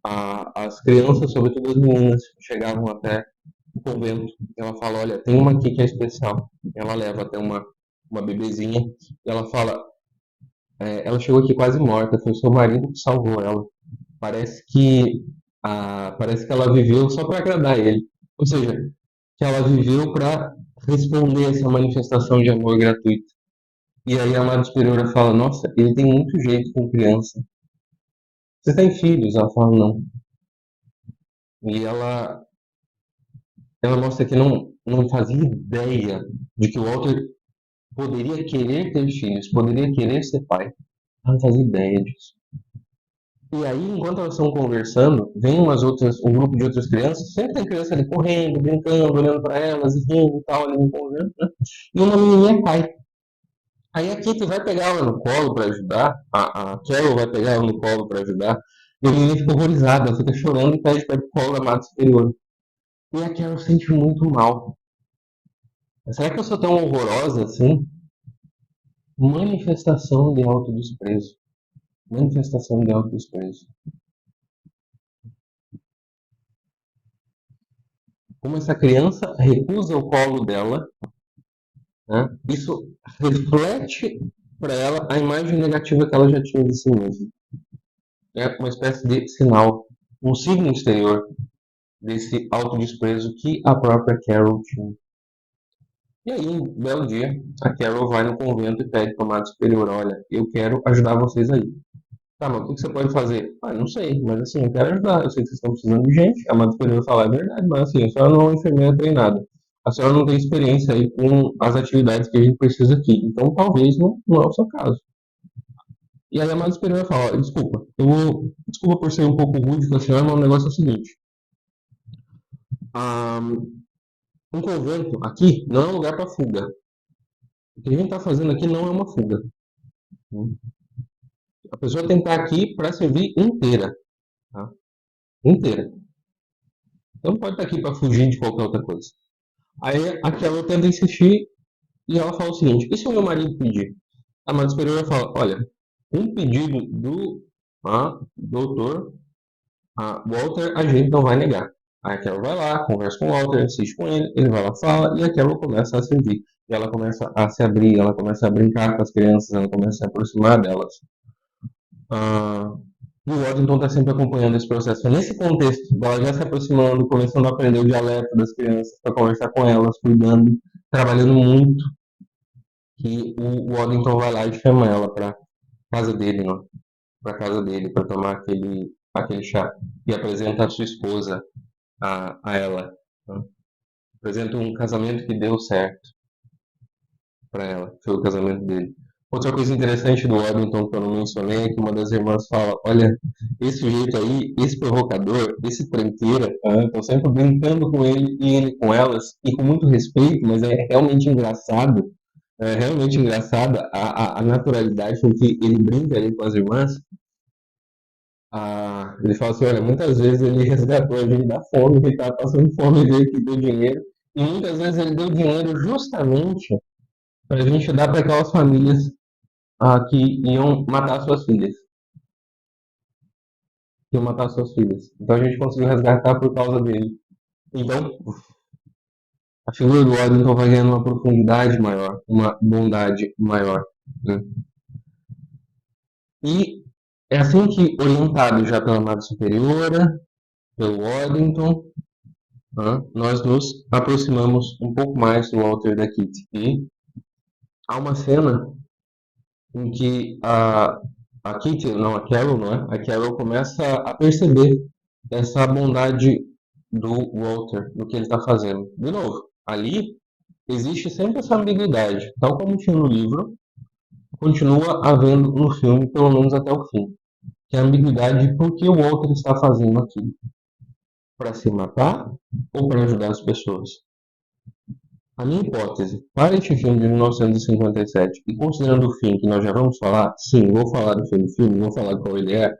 as crianças, sobretudo as meninas, chegavam até o convento. Ela fala, olha, tem uma aqui que é especial. Ela leva até uma bebezinha, e ela fala, ela chegou aqui quase morta, foi o seu marido que salvou ela. Parece que, parece que ela viveu só para agradar ele. Ou seja, que ela viveu para responder a essa manifestação de amor gratuito. E aí a Madre Superiora fala, nossa, ele tem muito jeito com criança. Você tem filhos? Ela fala, não. E ela mostra que não fazia ideia de que o Walter poderia querer ter filhos, poderia querer ser pai. Ela não fazia ideia disso. E aí, enquanto elas estão conversando, vem um grupo de outras crianças, sempre tem criança ali correndo, brincando, olhando para elas e rindo e tal, ali no convento, né? E uma menininha cai. Aí a Kitty vai pegar ela no colo para ajudar, a Carol vai pegar ela no colo para ajudar, e a menina fica horrorizada, ela fica chorando e pede para ir pro colo da Madre Superior. E a Carol sente muito mal. Será que eu sou tão horrorosa assim? Manifestação de autodesprezo. Manifestação de autodesprezo. Como essa criança recusa o colo dela, né? Isso reflete para ela a imagem negativa que ela já tinha de si mesma. É uma espécie de sinal, um signo exterior desse autodesprezo que a própria Carol tinha. E aí, um belo dia, a Carol vai no convento e pede para a Madre Superior: olha, eu quero ajudar vocês aí. Tá, mas o que você pode fazer? Ah, não sei, mas assim, eu quero ajudar. Eu sei que vocês estão precisando de gente. A Madre Superior fala: é verdade, mas assim, a senhora não é uma enfermeira treinada. A senhora não tem experiência aí com as atividades que a gente precisa aqui. Então, talvez não é o seu caso. E aí a Madre Superior fala: olha, desculpa, desculpa por ser um pouco rude com a senhora, mas o negócio é o seguinte. Ah, um convento aqui não é um lugar para fuga. O que a gente está fazendo aqui não é uma fuga. A pessoa tem que estar aqui para servir inteira. Tá? Inteira. Então não pode estar aqui para fugir de qualquer outra coisa. Aí aquela tenta insistir e ela fala o seguinte: e se o meu marido pedir? A Madre Superiora fala: olha, um pedido do doutor Walter a gente não vai negar. Aí a Carol vai lá, conversa com o Walter, insiste com ele vai lá, fala, e a Carol começa a servir. E ela começa a se abrir, ela começa a brincar com as crianças, ela começa a se aproximar delas. Ah, e o Waddington está sempre acompanhando esse processo. É nesse contexto, dela já se aproximando, começando a aprender o dialeto das crianças, para conversar com elas, cuidando, trabalhando muito, que o Waddington vai lá e chama ela para casa dele, não? Para casa dele, para tomar aquele chá. E apresenta a sua esposa a ela. Né? Apresenta um casamento que deu certo para ela, foi o casamento dele. Outra coisa interessante do Waddington que eu não mencionei é que uma das irmãs fala: olha, esse sujeito aí, esse provocador, esse tranqueira, estão sempre brincando com ele e ele com elas, e com muito respeito, mas é realmente engraçado, é realmente engraçada a naturalidade com que ele brinca ali com as irmãs. Ele fala assim: olha, muitas vezes ele resgatou a gente da fome, que ele estava passando fome, dele que deu dinheiro, e muitas vezes ele deu dinheiro justamente para a gente dar para aquelas famílias que iam matar suas filhas. Que iam matar suas filhas. Então a gente conseguiu resgatar por causa dele. Então, a figura do Waddington vai ganhando uma profundidade maior, uma bondade maior. Né? E é assim que, orientado já pela Madre Superiora, pelo Waddington, nós nos aproximamos um pouco mais do Walter da Kitty. E há uma cena em que a Kitty, não, a Carol, não é? A Carol começa a perceber essa bondade do Walter, no que ele está fazendo. De novo, ali existe sempre essa ambiguidade, tal como tinha no livro, continua havendo no filme, pelo menos até o fim, que é a ambiguidade de por que o Walter está fazendo aquilo, para se matar ou para ajudar as pessoas. A minha hipótese para este filme de 1957, e considerando o fim que nós já vamos falar, sim, vou falar do filme, vou falar qual ele é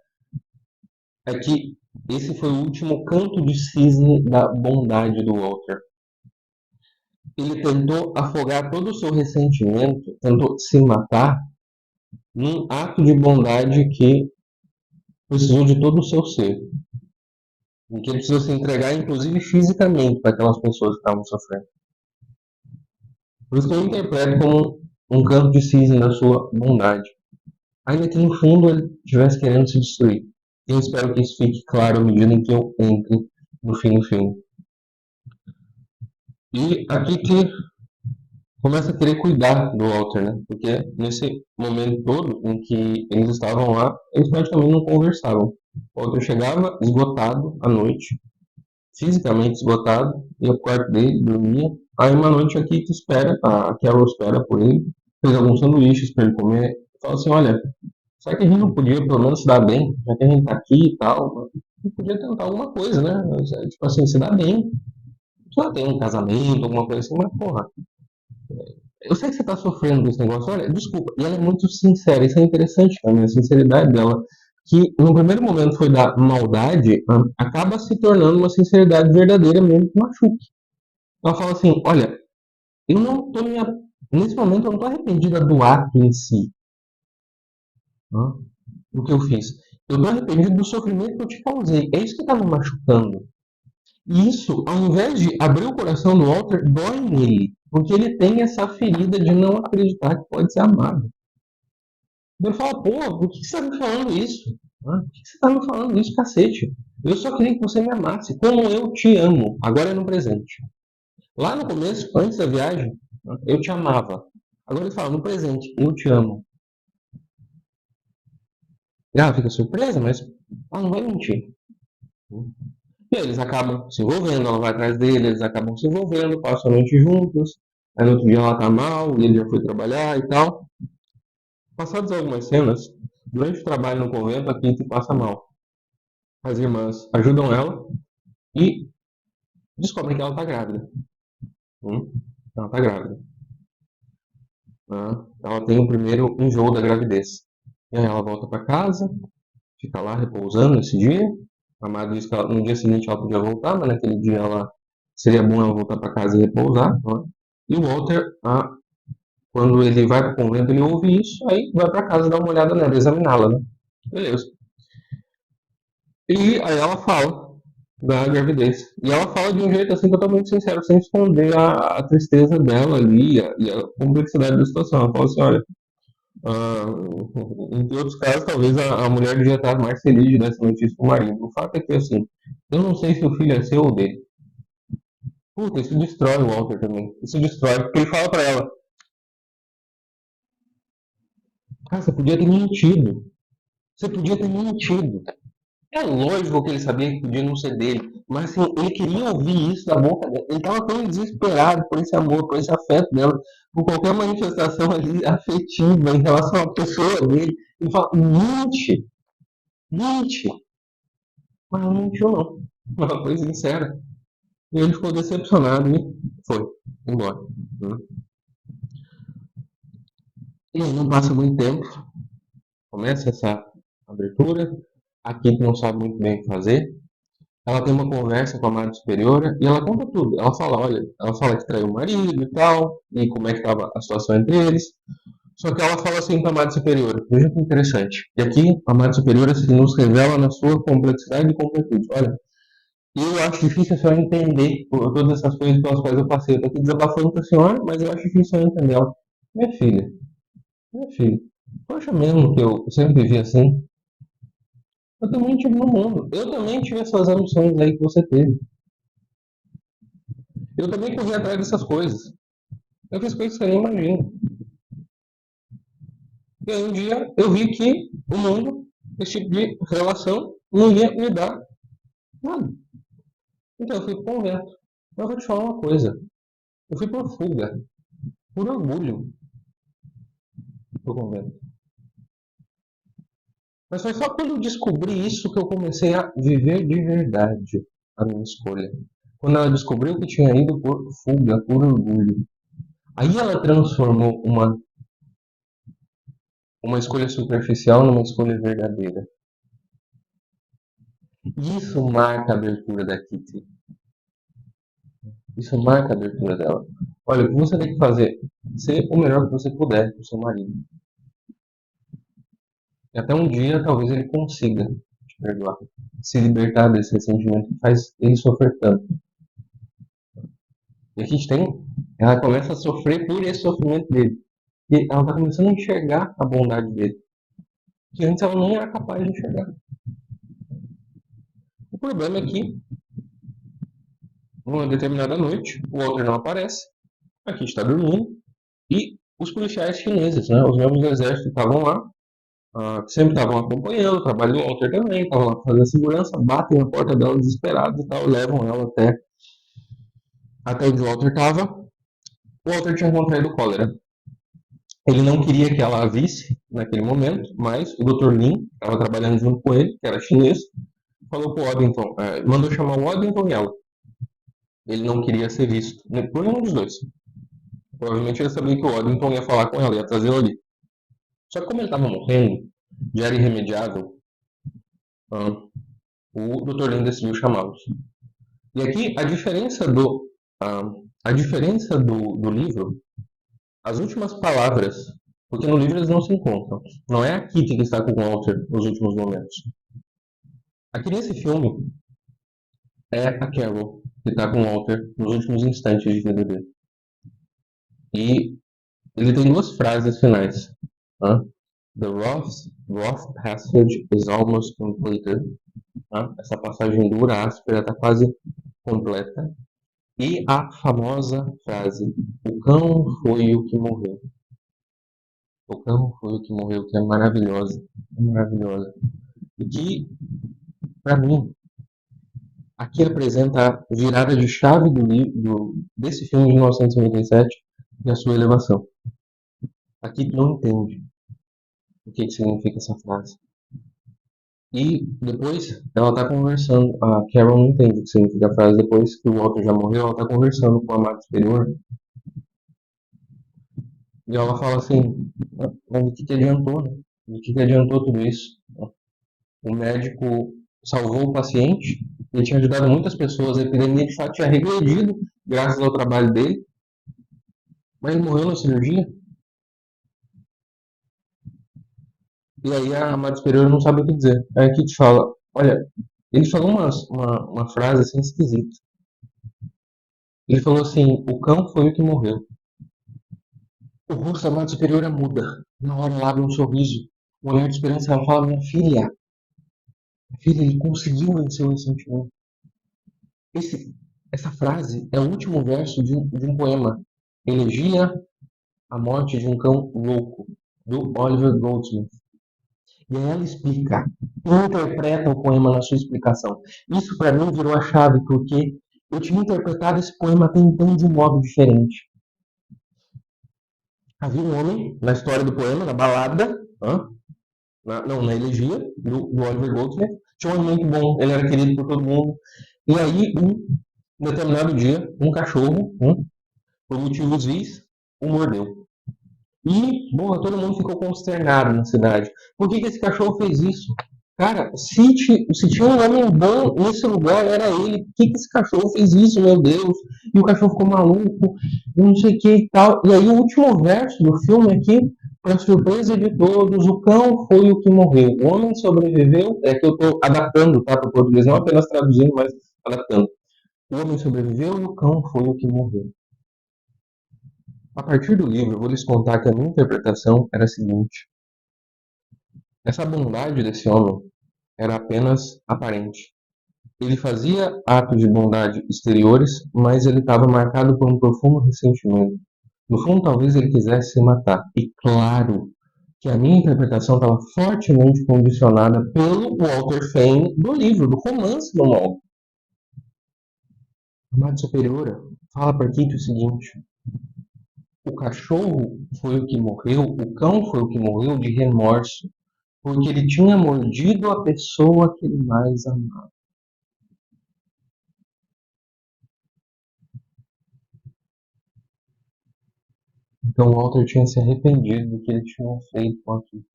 que esse foi o último canto de cisne da bondade do Walter. Ele tentou afogar todo o seu ressentimento, tentou se matar num ato de bondade que precisou de todo o seu ser. Em que ele precisou se entregar, inclusive fisicamente, para aquelas pessoas que estavam sofrendo. Por isso que eu interpreto como um canto de cisne da sua bondade. Ainda que no fundo ele estivesse querendo se destruir. Eu espero que isso fique claro à medida em que eu entre no fim do filme. E aqui que começa a querer cuidar do Walter, né? Porque nesse momento todo em que eles estavam lá, eles praticamente não conversavam. O Walter chegava esgotado à noite, fisicamente esgotado, ia pro quarto dele, dormia. Aí uma noite a Kitty espera, a Carol espera por ele, fez alguns sanduíches para ele comer. Fala assim, olha, será que a gente não podia pelo menos se dar bem? Já que a gente tá aqui e tal, a gente podia tentar alguma coisa, né? Tipo assim, se dar bem. Só tem um casamento, alguma coisa assim, mas porra, eu sei que você tá sofrendo com esse negócio, olha, desculpa. E ela é muito sincera, isso é interessante também, a sinceridade dela, que no primeiro momento foi da maldade, acaba se tornando uma sinceridade verdadeira mesmo que machuque. Ela fala assim, olha, eu não tô me, nesse momento eu não tô arrependida do ato em si, né, do que eu fiz. Eu tô arrependido do sofrimento que eu te causei. É isso que tá me machucando. E isso, ao invés de abrir o coração do Walter, dói nele. Porque ele tem essa ferida de não acreditar que pode ser amado. Ele fala, pô, por que você tá me falando isso? Por que você tá me falando isso, cacete? Eu só queria que você me amasse, como eu te amo. Agora é no presente. Lá no começo, antes da viagem, eu te amava. Agora ele fala, no presente, eu te amo. E ela fica surpresa, mas ela não vai mentir. E aí eles acabam se envolvendo, ela vai atrás dele, eles acabam se envolvendo, passam a noite juntos. Aí no outro dia ela tá mal, e ele já foi trabalhar e tal. Passadas algumas cenas, durante o trabalho no convento, a Kitty passa mal. As irmãs ajudam ela e descobrem que ela tá grávida. Ela tá grávida. Ela tem o primeiro enjoo da gravidez. E aí ela volta para casa, fica lá repousando nesse dia. A Amado disse que no dia seguinte ela podia voltar, mas naquele dia ela seria bom ela voltar para casa e repousar. Né? E o Walter, quando ele vai para o convento, ele ouve isso, aí vai para casa dar uma olhada nela, examiná-la. Né? Beleza. E aí ela fala da gravidez. E ela fala de um jeito assim totalmente sincero, sem esconder a tristeza dela ali e a complexidade da situação. Ela fala assim, olha, em outros casos, talvez a mulher devia estar mais feliz de dar essa notícia pro marido. O fato é que, assim, eu não sei se o filho é seu ou dele. Puta, isso destrói o Walter também. Isso destrói, porque ele fala pra ela, cara, você podia ter mentido. Você podia ter mentido. É lógico que ele sabia que podia não ser dele, mas assim, ele queria ouvir isso da boca dela. Ele estava tão desesperado por esse amor, por esse afeto dela, por qualquer manifestação ali afetiva em relação à pessoa dele. Ele fala, mente, mente. Mas não mentiu não. Uma coisa sincera. E ele ficou decepcionado e foi embora. Né? E aí não passa muito tempo, começa essa abertura, a Kate não sabe muito bem o que fazer, ela tem uma conversa com a Madre Superiora e ela conta tudo. Ela fala, olha, ela fala que traiu o marido e tal, e como é que estava a situação entre eles. Só que ela fala assim para a Madre Superiora, veja que interessante. E aqui a Madre Superiora se nos revela na sua complexidade e completude. Olha, eu acho difícil a senhora entender todas essas coisas pelas quais eu passei. Eu tô aqui desabafando com a senhora, mas eu acho difícil a senhora entender ela. Minha filha, minha filha, tu acha mesmo que eu sempre vivi assim? Eu também tive no mundo. Eu também tive essas ambições aí que você teve. Eu também corri atrás dessas coisas. Eu fiz coisas que você nem imagina. E aí um dia eu vi que o mundo, esse tipo de relação, não ia me dar nada. Então eu fui pro convento. Mas eu vou te falar uma coisa. Eu fui por fuga, por orgulho pro convento. Mas foi só quando eu descobri isso que eu comecei a viver de verdade a minha escolha. Quando ela descobriu que tinha ido por fuga, por orgulho. Aí ela transformou uma escolha superficial numa escolha verdadeira. Isso marca a abertura da Kitty. Isso marca a abertura dela. Olha, o que você tem que fazer? Ser o melhor que você puder pro seu marido. E até um dia, talvez ele consiga te perdoar. Se libertar desse ressentimento que faz ele sofrer tanto. E a gente tem, ela começa a sofrer por esse sofrimento dele. E ela tá começando a enxergar a bondade dele. Que antes ela nem era capaz de enxergar. O problema é que, numa determinada noite, o Walter não aparece, a Kitty está dormindo, e os policiais chineses, né, os membros do exército estavam lá, que sempre estavam acompanhando o trabalho do Walter também, estavam lá fazendo segurança, batem na porta dela desesperados e tal, levam ela até onde o Walter estava. O Walter tinha contraído cólera. Ele não queria que ela a visse naquele momento, mas o Dr. Lin, que estava trabalhando junto com ele, que era chinês, falou pro Waddington, mandou chamar o Waddington e ela. Ele não queria ser visto por nenhum dos dois. Provavelmente ele sabia que o Waddington ia falar com ela, ia trazer ela ali. Só que como ele estava morrendo, já era irremediável, o Dr. Lin decidiu chamá-los. E aqui a diferença do livro, as últimas palavras, porque no livro eles não se encontram. Não é a Kitty que está com o Walter nos últimos momentos. Aqui nesse filme é a Carol que está com o Walter nos últimos instantes de vida dele. E ele tem duas frases finais. The rough passage is almost completed. Essa passagem dura, áspera, está quase completa. E a famosa frase, o cão foi o que morreu. O cão foi o que morreu, que é maravilhosa. Maravilhosa. E que, para mim, aqui apresenta a virada de chave desse filme de 1957 e a sua elevação. Aqui não entende o que significa essa frase. E depois ela tá conversando, a Carol não entende o que significa a frase, depois que o Walter já morreu, ela tá conversando com a Amado Superior. E ela fala assim, mas de que adiantou, né? De que adiantou tudo isso? O médico salvou o paciente, ele tinha ajudado muitas pessoas, a epidemia de fato tinha regredido graças ao trabalho dele, mas ele morreu na cirurgia. E aí a Amado Superior não sabe o que dizer. Aí a Kitty fala, olha, ele falou uma frase assim esquisita. Ele falou assim, o cão foi o que morreu. O rosto da Amado Superior muda. Na hora ela abre um sorriso. Um olhar de esperança, ela fala, minha filha, ele conseguiu vencer o ressentimento. Essa frase é o último verso de um poema, Elegia a Morte de um Cão Louco, do Oliver Goldsmith. E aí ela explica, interpreta o poema na sua explicação. Isso para mim virou a chave, porque eu tinha interpretado esse poema até então de um modo diferente. Havia um homem na história do poema, na balada, na elegia do Oliver Goldsmith, tinha um homem muito bom, ele era querido por todo mundo. E aí, um determinado dia, um cachorro, por motivos vis, o mordeu. E, todo mundo ficou consternado na cidade. Por que esse cachorro fez isso? Cara, se tinha um homem bom nesse lugar, era ele. Por que esse cachorro fez isso, meu Deus? E o cachorro ficou maluco, e não sei o que e tal. E aí o último verso do filme aqui, para surpresa de todos, o cão foi o que morreu. O homem sobreviveu, é que eu estou adaptando, tá, para o português, não apenas traduzindo, mas adaptando. O homem sobreviveu e o cão foi o que morreu. A partir do livro, eu vou lhes contar que a minha interpretação era a seguinte. Essa bondade desse homem era apenas aparente. Ele fazia atos de bondade exteriores, mas ele estava marcado por um profundo ressentimento. No fundo, talvez ele quisesse se matar. E claro que a minha interpretação estava fortemente condicionada pelo Walter Fane do livro, do romance do Walter. A Amada Superiora fala para Kitty o seguinte: o cachorro foi o que morreu, o cão foi o que morreu de remorso, porque ele tinha mordido a pessoa que ele mais amava. Então Walter tinha se arrependido do que ele tinha feito com aquilo.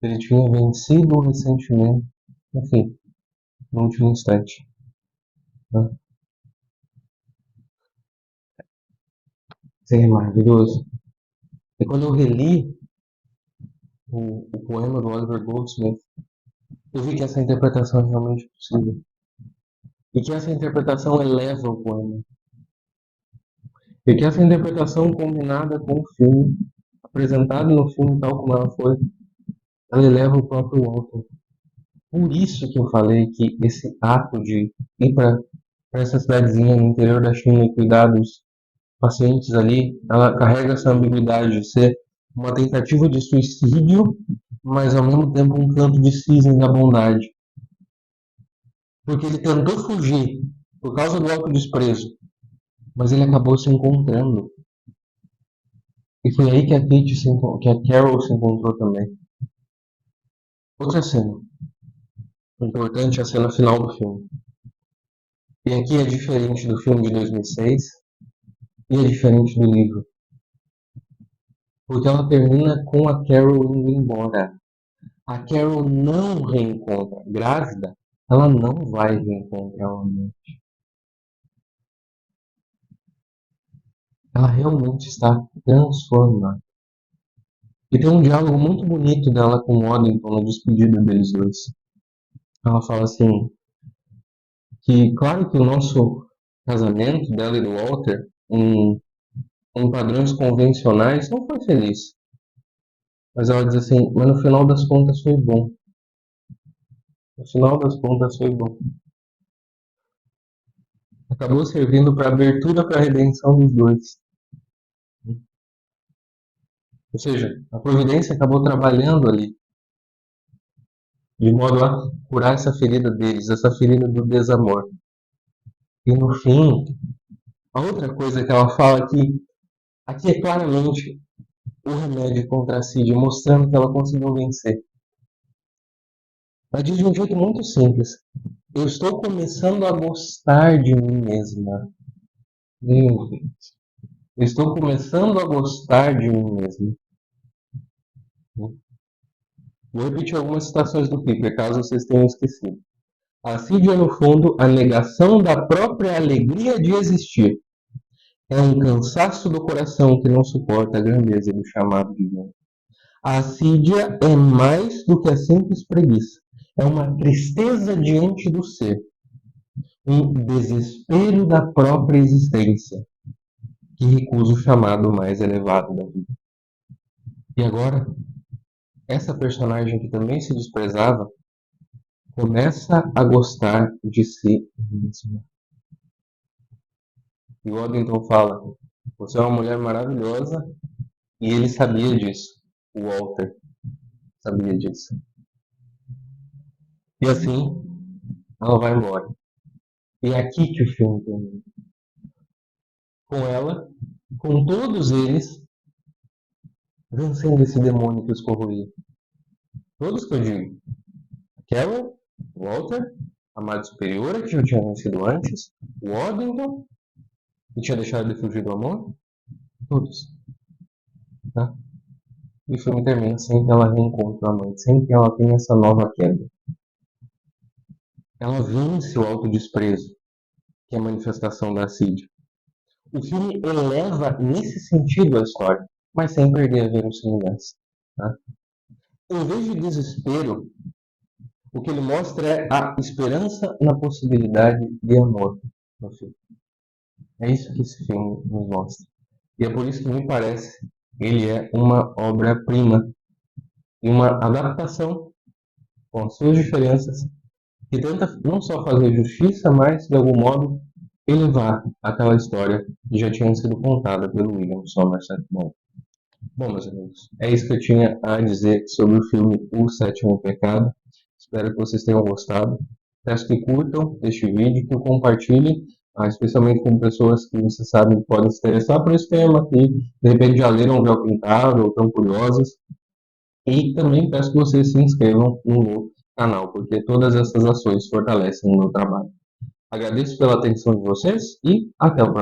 Ele tinha vencido o ressentimento, enfim, no último instante. Sim, é maravilhoso. E quando eu reli o poema do Oliver Goldsmith, eu vi que essa interpretação é realmente possível. E que essa interpretação eleva o poema. E que essa interpretação combinada com o filme, apresentada no filme tal como ela foi, ela eleva o próprio Walter. Por isso que eu falei que esse ato de ir para essa cidadezinha no interior da China e cuidar dos pacientes ali, ela carrega essa ambiguidade de ser uma tentativa de suicídio mas ao mesmo tempo um canto de cisne da bondade. Porque ele tentou fugir por causa do autodesprezo, mas ele acabou se encontrando. E foi aí que que a Carol se encontrou também. Outra cena importante é a cena final do filme. E aqui é diferente do filme de 2006 e é diferente do livro. Porque ela termina com a Carol indo embora. A Carol não reencontra. Grávida, ela não vai reencontrar o amor. Ela realmente está transformada. E tem um diálogo muito bonito dela com o Waddington na despedida deles dois. Ela fala assim, que claro que o nosso casamento dela e do Walter, em padrões convencionais, não foi feliz. Mas ela diz assim, mas no final das contas foi bom. No final das contas foi bom. Acabou servindo para abertura para a redenção dos dois. Ou seja, a providência acabou trabalhando ali, de modo a curar essa ferida deles, essa ferida do desamor. E no fim, a outra coisa que ela fala aqui é claramente o remédio contra a Cid, mostrando que ela conseguiu vencer. Ela diz de um jeito muito simples: eu estou começando a gostar de mim mesma. Meu Deus. Eu estou começando a gostar de mim mesma. Vou repetir algumas citações do Piper, caso vocês tenham esquecido. Assídia, no fundo, a negação da própria alegria de existir. É um cansaço do coração que não suporta a grandeza do chamado divino. A assídia é mais do que a simples preguiça. É uma tristeza diante do ser. Um desespero da própria existência, que recusa o chamado mais elevado da vida. E agora, essa personagem que também se desprezava, começa a gostar de si mesma. E o Waddington fala, você é uma mulher maravilhosa, e ele sabia disso. O Walter sabia disso. E assim, ela vai embora. E é aqui que o filme termina. Com ela, com todos eles, vencendo esse demônio que os corroía. Todos que eu digo. Carol, Walter, a Madre Superiora, que já tinha vencido antes, o Waddington, que tinha deixado de fugir do amor. Todos. Tá? E o filme termina sem que ela reencontre a mãe, sem que ela tenha essa nova queda. Ela vence o autodesprezo, que é a manifestação da assídia. O filme eleva nesse sentido a história, mas sem perder a verossimilhança. Tá? Em vez de desespero, o que ele mostra é a esperança na possibilidade de amor no filme. É isso que esse filme nos mostra. E é por isso que me parece ele é uma obra-prima e uma adaptação com as suas diferenças que tenta não só fazer justiça, mas de algum modo elevar aquela história que já tinha sido contada pelo William Somerset Maugham. Bom, meus amigos, é isso que eu tinha a dizer sobre o filme O Sétimo Pecado. Espero que vocês tenham gostado. Peço que curtam este vídeo, que o compartilhem, especialmente com pessoas que vocês sabem que podem se interessar por esse tema, que de repente já leram o Véu Pintado ou estão curiosas. E também peço que vocês se inscrevam no meu canal, porque todas essas ações fortalecem o meu trabalho. Agradeço pela atenção de vocês e até o próximo.